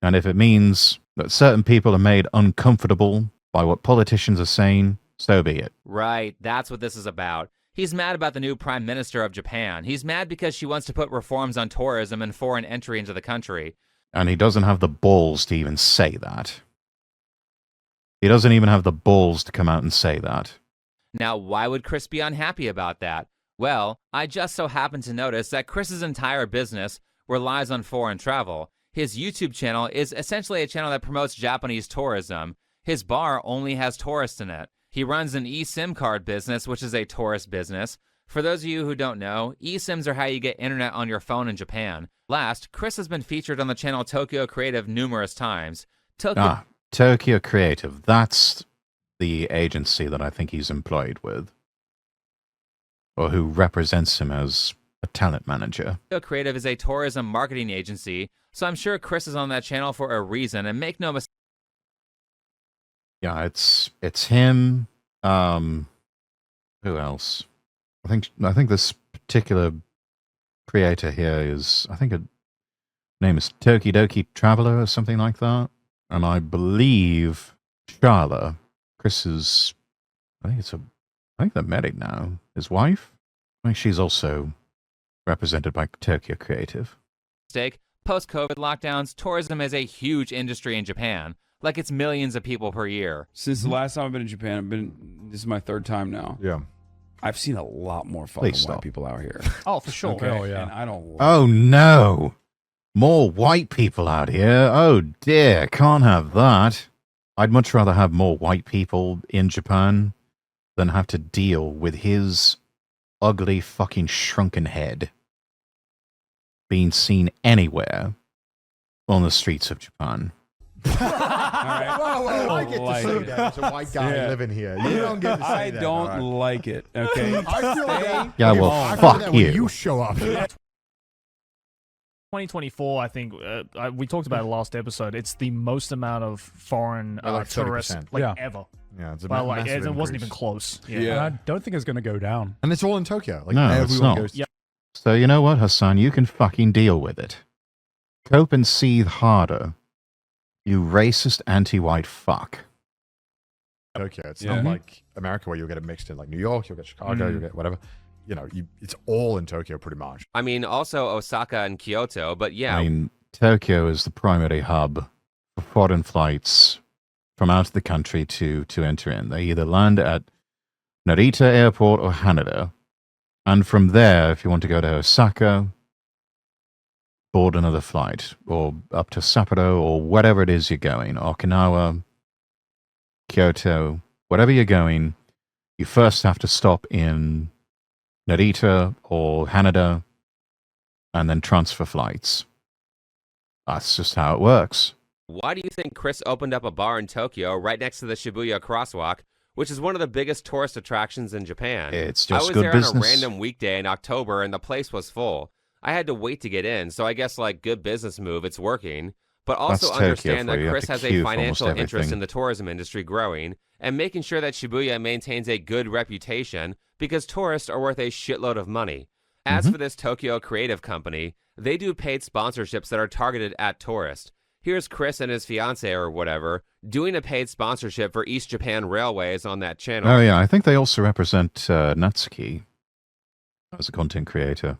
And if it means that certain people are made uncomfortable by what politicians are saying, so be it. Right, that's what this is about. He's mad about the new Prime Minister of Japan. He's mad because she wants to put reforms on tourism and foreign entry into the country. And he doesn't have the balls to even say that. He doesn't even have the balls to come out and say that. Now, why would Chris be unhappy about that? Well, I just so happen to notice that Chris's entire business relies on foreign travel. His YouTube channel is essentially a channel that promotes Japanese tourism. His bar only has tourists in it. He runs an eSIM card business, which is a tourist business. For those of you who don't know, eSIMs are how you get internet on your phone in Japan. Last, Chris has been featured on the channel Tokyo Creative numerous times. Tokyo Creative. That's the agency that I think he's employed with, or who represents him as a talent manager. Tokyo Creative is a tourism marketing agency, so I'm sure Chris is on that channel for a reason, and make no mistake. Yeah, it's him. Who else? I think this particular creator here is, I think her name is Tokidoki Traveler or something like that. And I believe Charla, Chris's, I think they're married now. His wife? I think she's also represented by Tokyo Creative. Post-COVID lockdowns, tourism is a huge industry in Japan. Like it's millions of people per year. Since the last time I've been in Japan, this is my 3rd time now. Yeah. I've seen a lot more fucking white people out here. Oh, for sure. Okay? Oh, yeah. And I don't like Oh, no. More white people out here. Oh, dear. Can't have that. I'd much rather have more white people in Japan than have to deal with his ugly fucking shrunken head being seen anywhere on the streets of Japan. Whoa, I get to say that as a white guy living here. You don't get to say I that. don't like it. Okay. I feel that. Yeah, well, I feel fuck that you. when you show up. 2024, I think we talked about it last episode. It's the most amount of foreign Like tourists 30%. like Yeah. ever. Yeah, it's a But like massive it wasn't increase. even close. And I don't think it's going to go down. And it's all in Tokyo. Like No, it's everyone not. goes. Yeah. So you know what, Hassan? You can fucking deal with it. Cope and seethe harder. You racist anti-white fuck. Tokyo. It's Yeah. not like America where you'll get it mixed in. Like New York, you'll get Chicago, you'll get whatever. You know, it's all in Tokyo pretty much. I mean, also Osaka and Kyoto, but yeah. I mean, Tokyo is the primary hub for foreign flights from out of the country to enter in. They either land at Narita Airport or Haneda. And from there, if you want to go to Osaka, board another flight, or up to Sapporo, or whatever it is you're going, Okinawa, Kyoto, whatever you're going, you first have to stop in Narita or Haneda and then transfer flights. That's just how it works. Why do you think Chris opened up a bar in Tokyo right next to the Shibuya crosswalk, which is one of the biggest tourist attractions in Japan? It's I just was good there business. on a random weekday in October, and the place was full. I had to wait to get in, so I guess like good business move, it's working. But also That's Tokyo understand for that you. You have Chris to has queue a for almost financial interest everything. in the tourism industry growing and making sure that Shibuya maintains a good reputation because tourists are worth a shitload of money. As for this Tokyo Creative Company, they do paid sponsorships that are targeted at tourists. Here's Chris and his fiance or whatever doing a paid sponsorship for East Japan Railways on that channel. Oh, yeah. I think they also represent Natsuki as a content creator.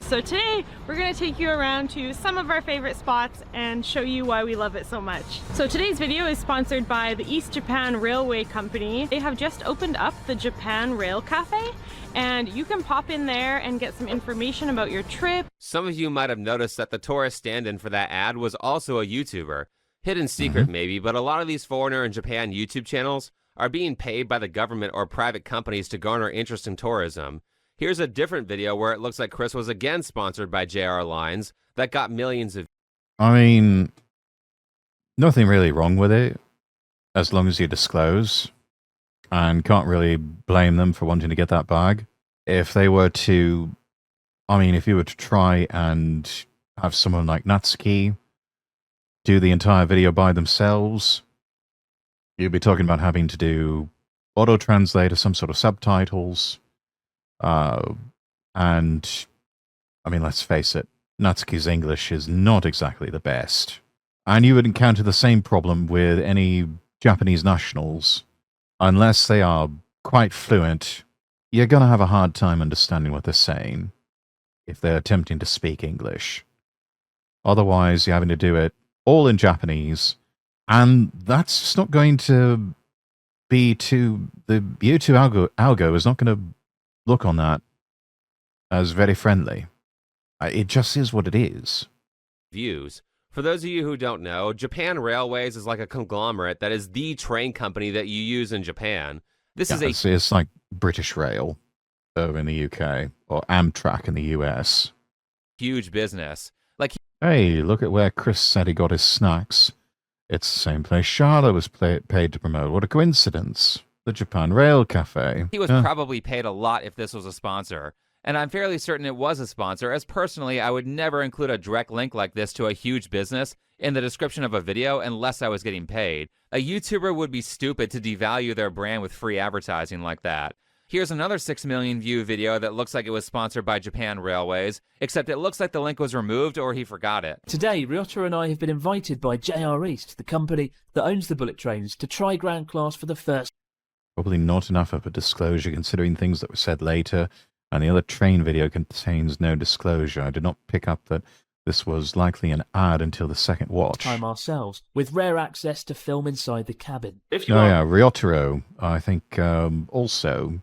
So today we're going to take you around to some of our favorite spots and show you why we love it so much. So today's video is sponsored by the East Japan Railway Company. They have just opened up the Japan Rail Cafe and you can pop in there and get some information about your trip. Some of you might have noticed that the tourist stand-in for that ad was also a YouTuber. Hidden secret maybe, but a lot of these foreigner in Japan YouTube channels are being paid by the government or private companies to garner interest in tourism. Here's a different video where it looks like Chris was again sponsored by JR Lines that got millions of. I mean, nothing really wrong with it as long as you disclose, and can't really blame them for wanting to get that bag. If they were to, I mean, if you were to try and have someone like Natsuki do the entire video by themselves, you'd be talking about having to do auto-translate or some sort of subtitles. And I mean, let's face it, Natsuki's English is not exactly the best. And you would encounter the same problem with any Japanese nationals. Unless they are quite fluent, you're going to have a hard time understanding what they're saying if they're attempting to speak English. Otherwise, you're having to do it all in Japanese, and that's just not going to be too... The YouTube algo is not going to look on that as very friendly. It just is what it is. Views. For those of you who don't know, Japan Railways is like a conglomerate that is the train company that you use in Japan. This Yeah, is a it's like British Rail over in the UK or Amtrak in the US. huge business. Like, Hey, look at where Chris said he got his snacks. It's the same place Charlotte was paid to promote. What a coincidence. The Japan Rail Cafe. he was Yeah. probably paid a lot if this was a sponsor. And I'm fairly certain it was a sponsor, as personally, I would never include a direct link like this to a huge business in the description of a video unless I was getting paid. A YouTuber would be stupid to devalue their brand with free advertising like that. Here's another 6 million view video that looks like it was sponsored by Japan Railways, except it looks like the link was removed or he forgot it. Today, Ryota and I have been invited by JR East, the company that owns the bullet trains, to try ground class for the first. Probably not enough of a disclosure considering things that were said later, and the other train video contains no disclosure. I did not pick up that this was likely an ad until the second watch. Time ourselves, with rare access to film inside the cabin. If Oh you are yeah, Ryotaro, I think also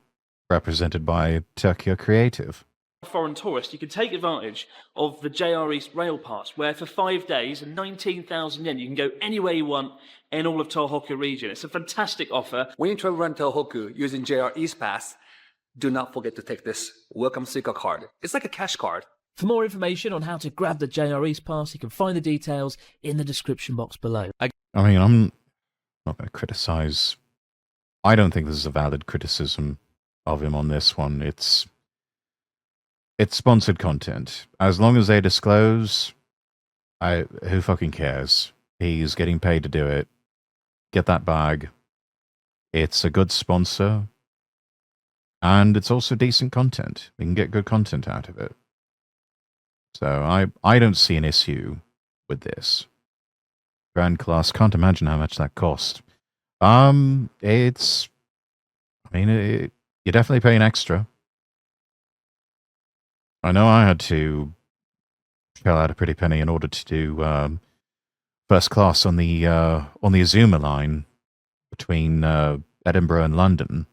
represented by Tokyo Creative. a foreign tourist, you can take advantage of the JR East Rail Pass, where for 5 days and 19,000 yen, you can go anywhere you want in all of Tohoku region. It's a fantastic offer. When you travel around Tohoku using JR East Pass, do not forget to take this Welcome Suica card. It's like a cash card. For more information on how to grab the JR East Pass, you can find the details in the description box below. I mean, I'm not going to criticize. I don't think this is a valid criticism of him on this one. It's sponsored content. As long as they disclose, who fucking cares? He's getting paid to do it. Get that bag. It's a good sponsor. And it's also decent content. We can get good content out of it. So I don't see an issue with this. Grand class, can't imagine how much that cost. You're definitely paying extra. I know I had to shell out a pretty penny in order to do first class on the Azuma line between Edinburgh and London.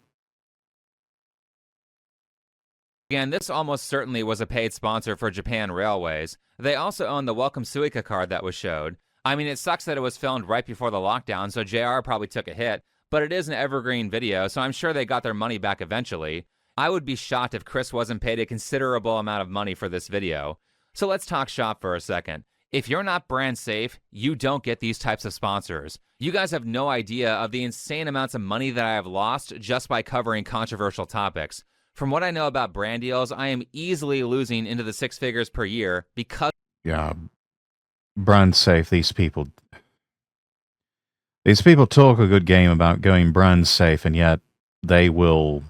Again, this almost certainly was a paid sponsor for Japan Railways. They also own the Welcome Suica card that was showed. I mean, it sucks that it was filmed right before the lockdown, so JR probably took a hit, but it is an evergreen video, so I'm sure they got their money back eventually. I would be shocked if Chris wasn't paid a considerable amount of money for this video. So let's talk shop for a second. If you're not brand safe, you don't get these types of sponsors. You guys have no idea of the insane amounts of money that I have lost just by covering controversial topics. From what I know about brand deals, I am easily losing into the 6 figures per year because... Yeah, brand safe, these people talk a good game about going brand safe, and yet they will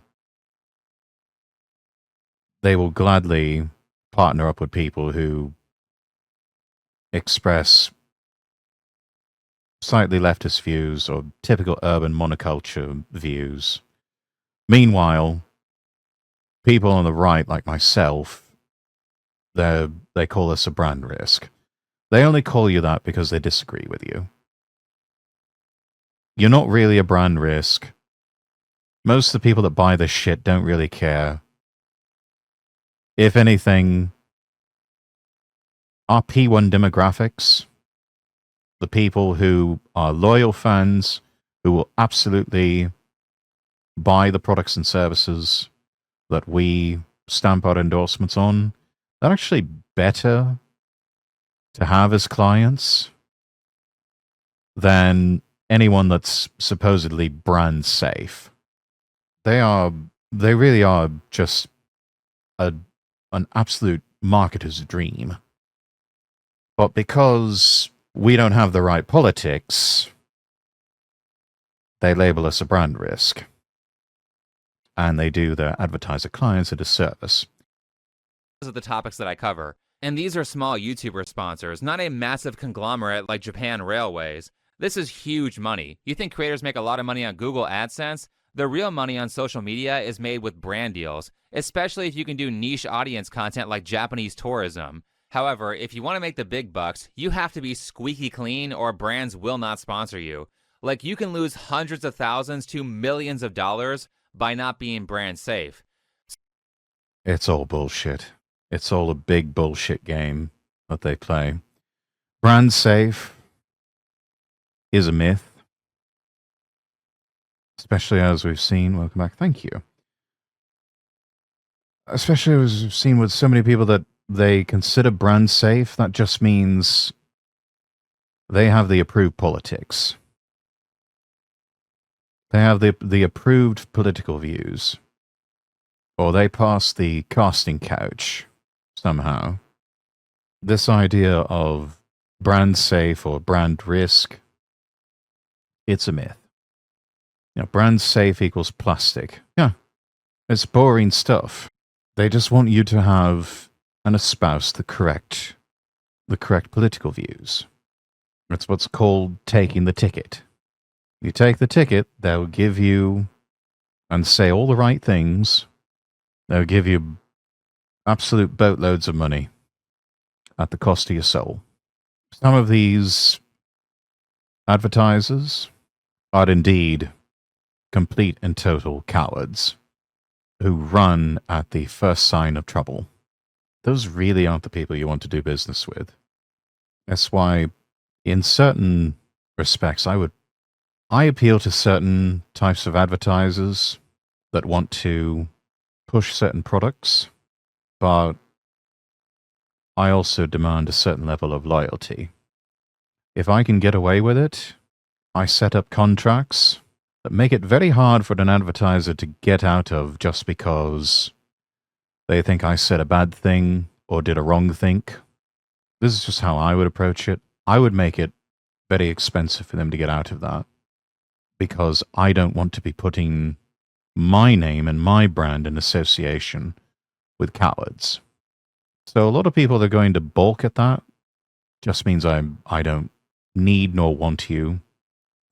gladly partner up with people who express slightly leftist views or typical urban monoculture views. Meanwhile, people on the right, like myself, they call us a brand risk. They only call you that because they disagree with you. You're not really a brand risk. Most of the people that buy this shit don't really care. If anything, our P1 demographics, the people who are loyal fans, who will absolutely buy the products and services that we stamp our endorsements on, they're actually better to have as clients than anyone that's supposedly brand safe. They really are just an absolute marketer's dream. But because we don't have the right politics, they label us a brand risk. And they do their advertiser clients a disservice. These are the topics that I cover. And these are small YouTuber sponsors, not a massive conglomerate like Japan Railways. This is huge money. You think creators make a lot of money on Google AdSense? The real money on social media is made with brand deals, especially if you can do niche audience content like Japanese tourism. However, if you want to make the big bucks, you have to be squeaky clean or brands will not sponsor you. Like, you can lose hundreds of thousands to millions of dollars by not being brand safe. It's all bullshit. It's all a big bullshit game that they play. Brand safe is a myth. Especially as we've seen, welcome back, thank you. Especially as we've seen with so many people that they consider brand safe, that just means they have the approved politics. They have the approved political views. Or they pass the casting couch somehow. This idea of brand safe or brand risk, it's a myth. You know, brand safe equals plastic. Yeah, it's boring stuff. They just want you to have and espouse the correct political views. That's what's called taking the ticket. You take the ticket, they'll give you and say all the right things. They'll give you absolute boatloads of money at the cost of your soul. Some of these advertisers are indeed complete and total cowards who run at the first sign of trouble. Those really aren't the people you want to do business with. That's why, in certain respects, I appeal to certain types of advertisers that want to push certain products, but I also demand a certain level of loyalty. If I can get away with it, I set up contracts that make it very hard for an advertiser to get out of just because they think I said a bad thing or did a wrong thing. This is just how I would approach it. I would make it very expensive for them to get out of that because I don't want to be putting my name and my brand in association with cowards. So a lot of people that are going to balk at that just means I don't need nor want you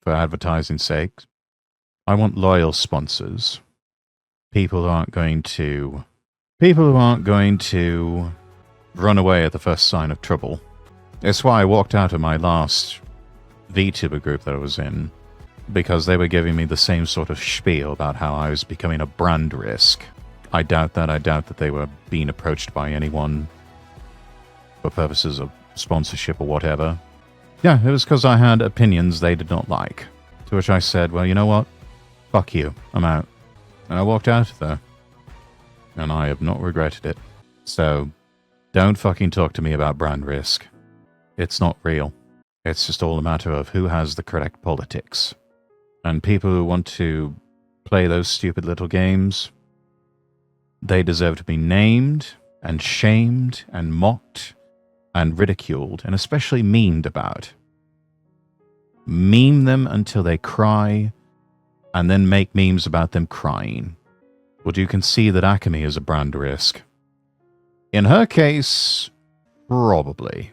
for advertising sake. I want loyal sponsors. People who aren't going to run away at the first sign of trouble. That's why I walked out of my last Vtuber group that I was in, because they were giving me the same sort of spiel about how I was becoming a brand risk. I doubt that. I doubt that they were being approached by anyone for purposes of sponsorship or whatever. Yeah, it was because I had opinions they did not like. To which I said, well, you know what? Fuck you. I'm out. And I walked out of there. And I have not regretted it. So, don't fucking talk to me about brand risk. It's not real. It's just all a matter of who has the correct politics. And people who want to play those stupid little games, they deserve to be named and shamed and mocked and ridiculed and especially memed about. Meme them until they cry and then make memes about them crying. Would you concede that Akemi is a brand risk? In her case, probably.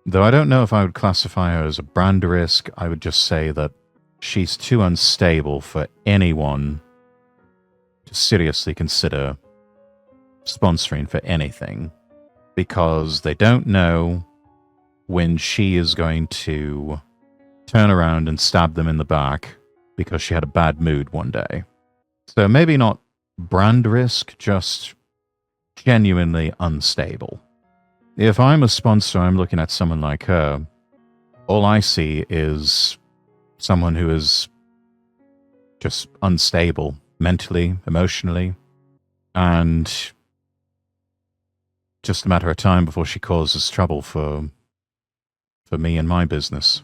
Though I don't know if I would classify her as a brand risk, I would just say that she's too unstable for anyone to seriously consider sponsoring for anything, because they don't know when she is going to turn around and stab them in the back because she had a bad mood one day. So maybe not brand risk, just genuinely unstable. If I'm a sponsor, I'm looking at someone like her, all I see is someone who is just unstable mentally, emotionally, and just a matter of time before she causes trouble for me and my business.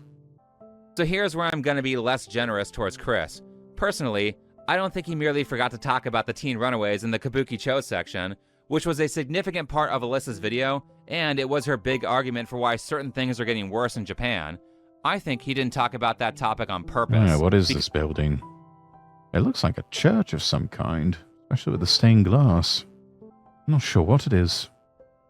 So here's where I'm going to be less generous towards Chris. Personally, I don't think he merely forgot to talk about the teen runaways in the Kabuki Cho section, which was a significant part of Alyssa's video, and it was her big argument for why certain things are getting worse in Japan. I think he didn't talk about that topic on purpose. Yeah, what is this building? It looks like a church of some kind, especially with the stained glass. I'm not sure what it is.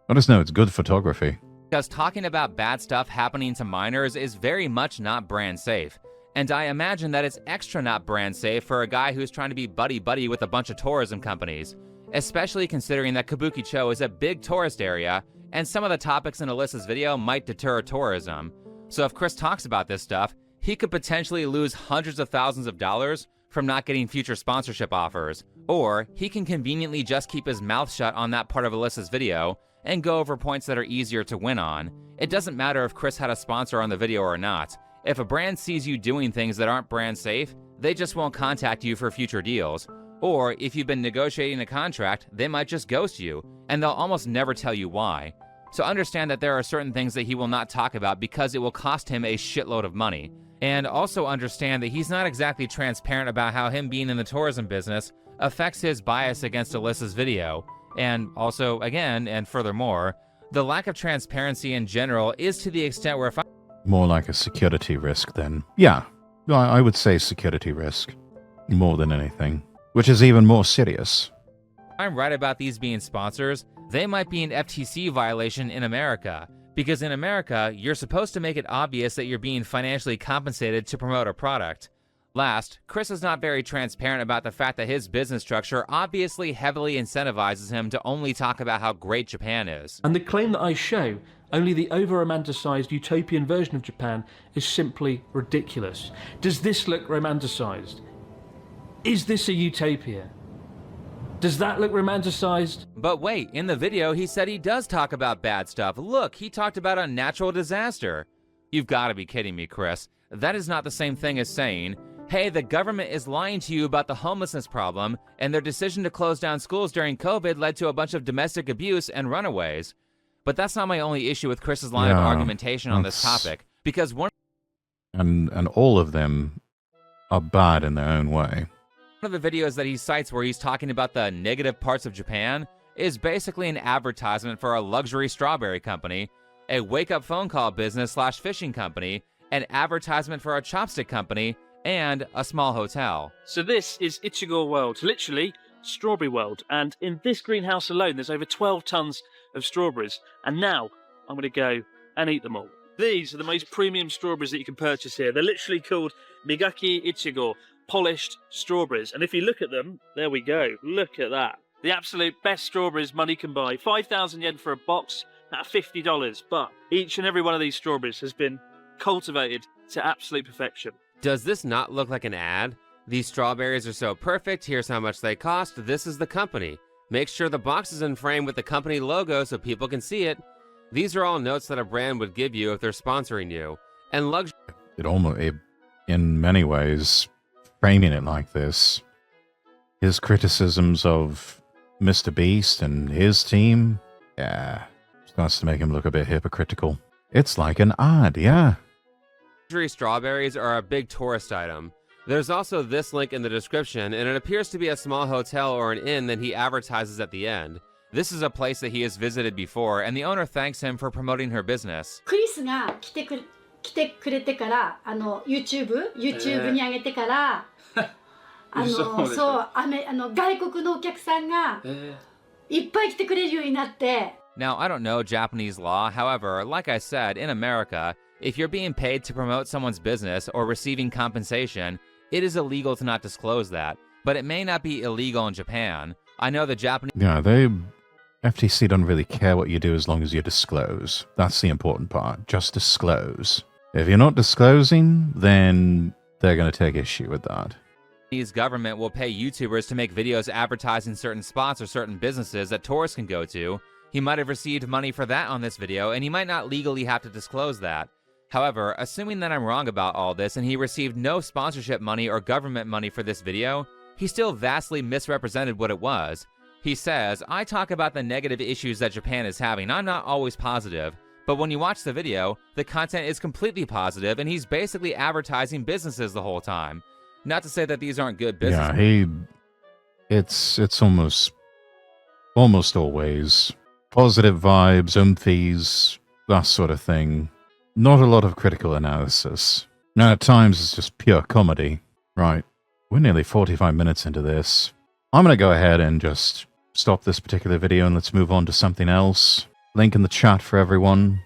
I just know it's good photography. Because talking about bad stuff happening to minors is very much not brand safe. And I imagine that it's extra not brand safe for a guy who's trying to be buddy-buddy with a bunch of tourism companies. Especially considering that Kabuki Cho is a big tourist area, and some of the topics in Alyssa's video might deter tourism. So if Chris talks about this stuff, he could potentially lose hundreds of thousands of dollars from not getting future sponsorship offers. Or he can conveniently just keep his mouth shut on that part of Alyssa's video and go over points that are easier to win on. It doesn't matter if Chris had a sponsor on the video or not. If a brand sees you doing things that aren't brand safe, they just won't contact you for future deals. Or if you've been negotiating a contract, they might just ghost you, and they'll almost never tell you why. So understand that there are certain things that he will not talk about because it will cost him a shitload of money. And also understand that he's not exactly transparent about how him being in the tourism business affects his bias against Alyssa's video. And also, again, and furthermore, the lack of transparency in general is to the extent where if More like a security risk then. Yeah, I would say security risk. More than anything. Which is even more serious. I'm right about these being sponsors, they might be an FTC violation in America. Because in America, you're supposed to make it obvious that you're being financially compensated to promote a product. Last, Chris is not very transparent about the fact that his business structure obviously heavily incentivizes him to only talk about how great Japan is. And the claim that I show, only the over-romanticized utopian version of Japan, is simply ridiculous. Does this look romanticized? Is this a utopia? Does that look romanticized? But wait, in the video he said he does talk about bad stuff. Look, he talked about a natural disaster. You've got to be kidding me, Chris. That is not the same thing as saying, hey, the government is lying to you about the homelessness problem, and their decision to close down schools during COVID led to a bunch of domestic abuse and runaways. But that's not my only issue with Chris's line of argumentation on this topic, because one and all of them are bad in their own way. One of the videos that he cites where he's talking about the negative parts of Japan is basically an advertisement for a luxury strawberry company, a wake-up phone call business / fishing company, an advertisement for a chopstick company, and a small hotel. So this is Ichigo World, literally Strawberry World. And in this greenhouse alone, there's over 12 tons of strawberries. And now I'm going to go and eat them all. These are the most premium strawberries that you can purchase here. They're literally called Migaki Ichigo, polished strawberries. And if you look at them, there we go. Look at that. The absolute best strawberries money can buy. 5,000 yen for a box at $50. But each and every one of these strawberries has been cultivated to absolute perfection. Does this not look like an ad? These strawberries are so perfect, here's how much they cost, this is the company. Make sure the box is in frame with the company logo so people can see it. These are all notes that a brand would give you if they're sponsoring you. And in many ways, framing it like this, his criticisms of Mr. Beast and his team, starts to make him look a bit hypocritical. It's like an ad, yeah. Luxury strawberries are a big tourist item. There's also this link in the description, and it appears to be a small hotel or an inn that he advertises at the end. This is a place that he has visited before, and the owner thanks him for promoting her business. クリスが来てくれてから、YouTube に上げてから、外国のお客さんがいっぱい来てくれるようになって。Now, I don't know Japanese law. However, like I said, in America, if you're being paid to promote someone's business or receiving compensation, it is illegal to not disclose that. But it may not be illegal in Japan. I know the Japanese... Yeah, FTC don't really care what you do as long as you disclose. That's the important part. Just disclose. If you're not disclosing, then they're going to take issue with that. The Japanese government will pay YouTubers to make videos advertising certain spots or certain businesses that tourists can go to. He might have received money for that on this video, and he might not legally have to disclose that. However, assuming that I'm wrong about all this and he received no sponsorship money or government money for this video, he still vastly misrepresented what it was. He says, I talk about the negative issues that Japan is having. I'm not always positive. But when you watch the video, the content is completely positive and he's basically advertising businesses the whole time. Not to say that these aren't good businesses. Yeah, it's almost always positive vibes, umphies, that sort of thing. Not a lot of critical analysis. Now, at times, it's just pure comedy. Right, we're nearly 45 minutes into this. I'm going to go ahead and just stop this particular video and let's move on to something else. Link in the chat for everyone.